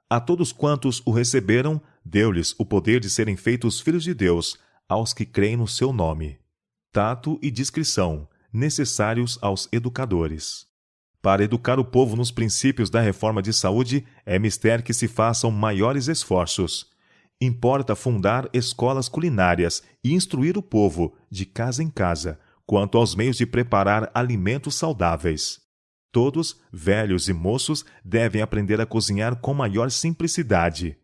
A todos quantos o receberam, deu-lhes o poder de serem feitos filhos de Deus, aos que creem no seu nome. Tato e discrição, necessários aos educadores. Para educar o povo nos princípios da reforma de saúde, é mister que se façam maiores esforços. Importa fundar escolas culinárias e instruir o povo, de casa em casa, quanto aos meios de preparar alimentos saudáveis. Todos, velhos e moços, devem aprender a cozinhar com maior simplicidade.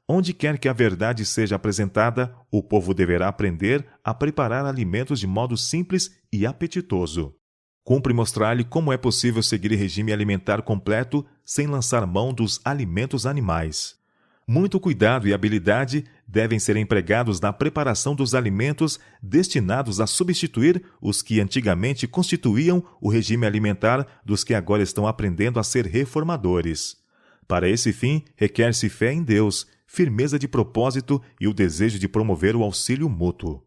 Onde quer que a verdade seja apresentada, o povo deverá aprender a preparar alimentos de modo simples e apetitoso. Cumpre mostrar-lhe como é possível seguir regime alimentar completo sem lançar mão dos alimentos animais. Muito cuidado e habilidade devem ser empregados na preparação dos alimentos destinados a substituir os que antigamente constituíam o regime alimentar dos que agora estão aprendendo a ser reformadores. Para esse fim, requer-se fé em Deus, firmeza de propósito e o desejo de promover o auxílio mútuo.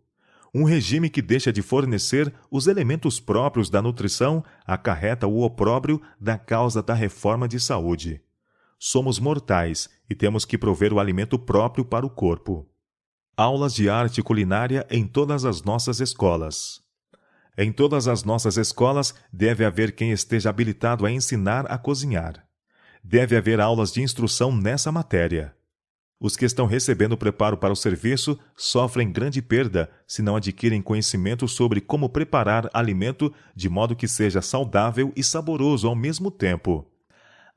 Um regime que deixa de fornecer os elementos próprios da nutrição acarreta o opróbrio da causa da reforma de saúde. Somos mortais e temos que prover o alimento próprio para o corpo. Aulas de arte culinária em todas as nossas escolas. Em todas as nossas escolas deve haver quem esteja habilitado a ensinar a cozinhar. Deve haver aulas de instrução nessa matéria. Os que estão recebendo preparo para o serviço sofrem grande perda se não adquirem conhecimento sobre como preparar alimento de modo que seja saudável e saboroso ao mesmo tempo.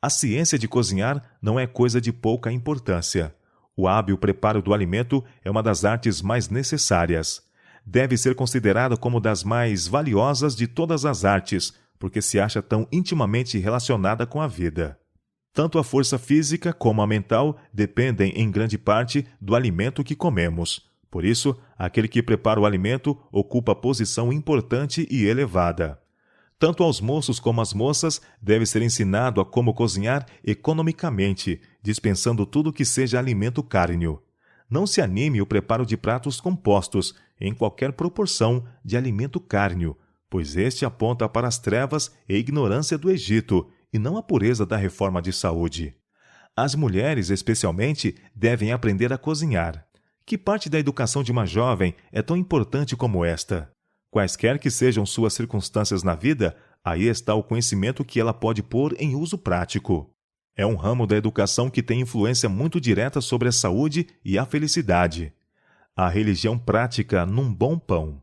A ciência de cozinhar não é coisa de pouca importância. O hábil preparo do alimento é uma das artes mais necessárias. Deve ser considerada como das mais valiosas de todas as artes, porque se acha tão intimamente relacionada com a vida. Tanto a força física como a mental dependem em grande parte do alimento que comemos. Por isso, aquele que prepara o alimento ocupa posição importante e elevada. Tanto aos moços como às moças deve ser ensinado a como cozinhar economicamente, dispensando tudo que seja alimento cárneo. Não se anime o preparo de pratos compostos, em qualquer proporção, de alimento cárneo, pois este aponta para as trevas e ignorância do Egito, e não a pureza da reforma de saúde. As mulheres, especialmente, devem aprender a cozinhar. Que parte da educação de uma jovem é tão importante como esta? Quaisquer que sejam suas circunstâncias na vida, aí está o conhecimento que ela pode pôr em uso prático. É um ramo da educação que tem influência muito direta sobre a saúde e a felicidade. A religião prática num bom pão.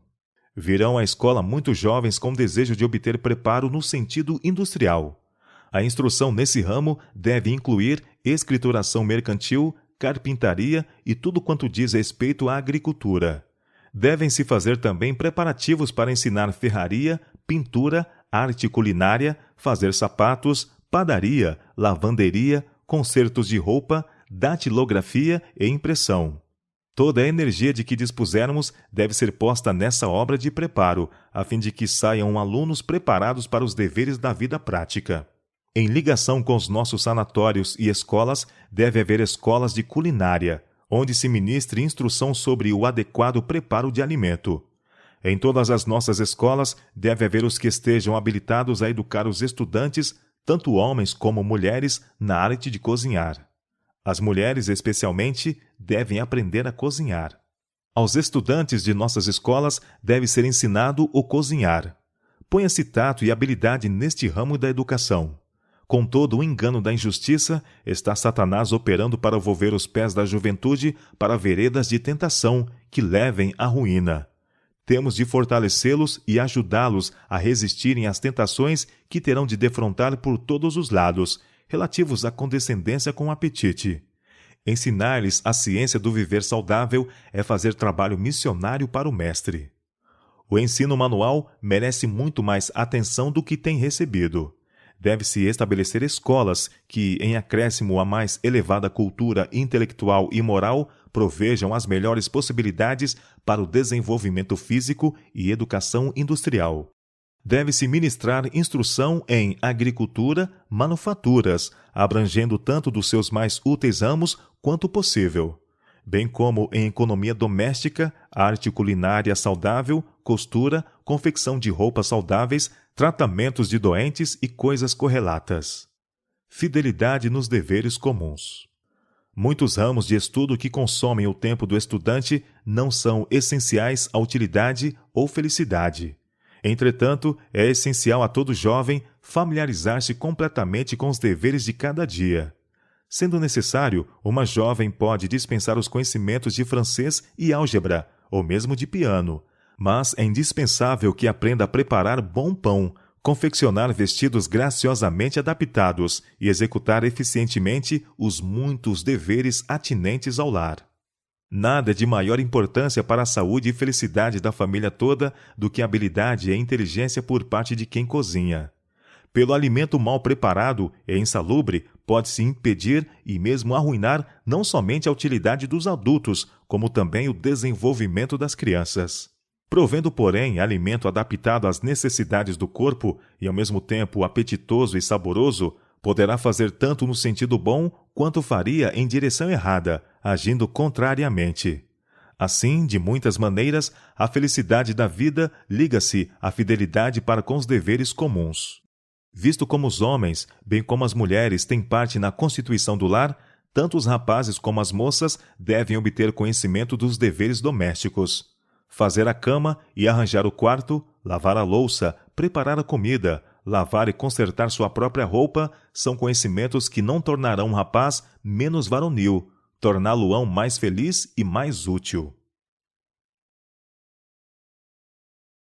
Virão à escola muitos jovens com desejo de obter preparo no sentido industrial. A instrução nesse ramo deve incluir escrituração mercantil, carpintaria e tudo quanto diz respeito à agricultura. Devem-se fazer também preparativos para ensinar ferraria, pintura, arte culinária, fazer sapatos, padaria, lavanderia, consertos de roupa, datilografia e impressão. Toda a energia de que dispusermos deve ser posta nessa obra de preparo, a fim de que saiam alunos preparados para os deveres da vida prática. Em ligação com os nossos sanatórios e escolas, deve haver escolas de culinária, onde se ministre instrução sobre o adequado preparo de alimento. Em todas as nossas escolas, deve haver os que estejam habilitados a educar os estudantes, tanto homens como mulheres, na arte de cozinhar. As mulheres, especialmente, devem aprender a cozinhar. Aos estudantes de nossas escolas deve ser ensinado o cozinhar. Ponha-se tato e habilidade neste ramo da educação. Com todo o engano da injustiça, está Satanás operando para volver os pés da juventude para veredas de tentação que levem à ruína. Temos de fortalecê-los e ajudá-los a resistirem às tentações que terão de defrontar por todos os lados, relativos à condescendência com o apetite. Ensinar-lhes a ciência do viver saudável é fazer trabalho missionário para o Mestre. O ensino manual merece muito mais atenção do que tem recebido. Deve-se estabelecer escolas que, em acréscimo à mais elevada cultura intelectual e moral, provejam as melhores possibilidades para o desenvolvimento físico e educação industrial. Deve-se ministrar instrução em agricultura, manufaturas, abrangendo tanto dos seus mais úteis ramos quanto possível, bem como em economia doméstica, arte culinária saudável, costura, confecção de roupas saudáveis, tratamentos de doentes e coisas correlatas. Fidelidade nos deveres comuns. Muitos ramos de estudo que consomem o tempo do estudante não são essenciais à utilidade ou felicidade. Entretanto, é essencial a todo jovem familiarizar-se completamente com os deveres de cada dia. Sendo necessário, uma jovem pode dispensar os conhecimentos de francês e álgebra, ou mesmo de piano, mas é indispensável que aprenda a preparar bom pão, confeccionar vestidos graciosamente adaptados e executar eficientemente os muitos deveres atinentes ao lar. Nada é de maior importância para a saúde e felicidade da família toda do que a habilidade e a inteligência por parte de quem cozinha. Pelo alimento mal preparado e insalubre, pode-se impedir e mesmo arruinar não somente a utilidade dos adultos, como também o desenvolvimento das crianças. Provendo, porém, alimento adaptado às necessidades do corpo e, ao mesmo tempo, apetitoso e saboroso, poderá fazer tanto no sentido bom quanto faria em direção errada, agindo contrariamente. Assim, de muitas maneiras, a felicidade da vida liga-se à fidelidade para com os deveres comuns. Visto como os homens, bem como as mulheres, têm parte na constituição do lar, tanto os rapazes como as moças devem obter conhecimento dos deveres domésticos. Fazer a cama e arranjar o quarto, lavar a louça, preparar a comida, lavar e consertar sua própria roupa são conhecimentos que não tornarão um rapaz menos varonil, torná-lo-ão mais feliz e mais útil.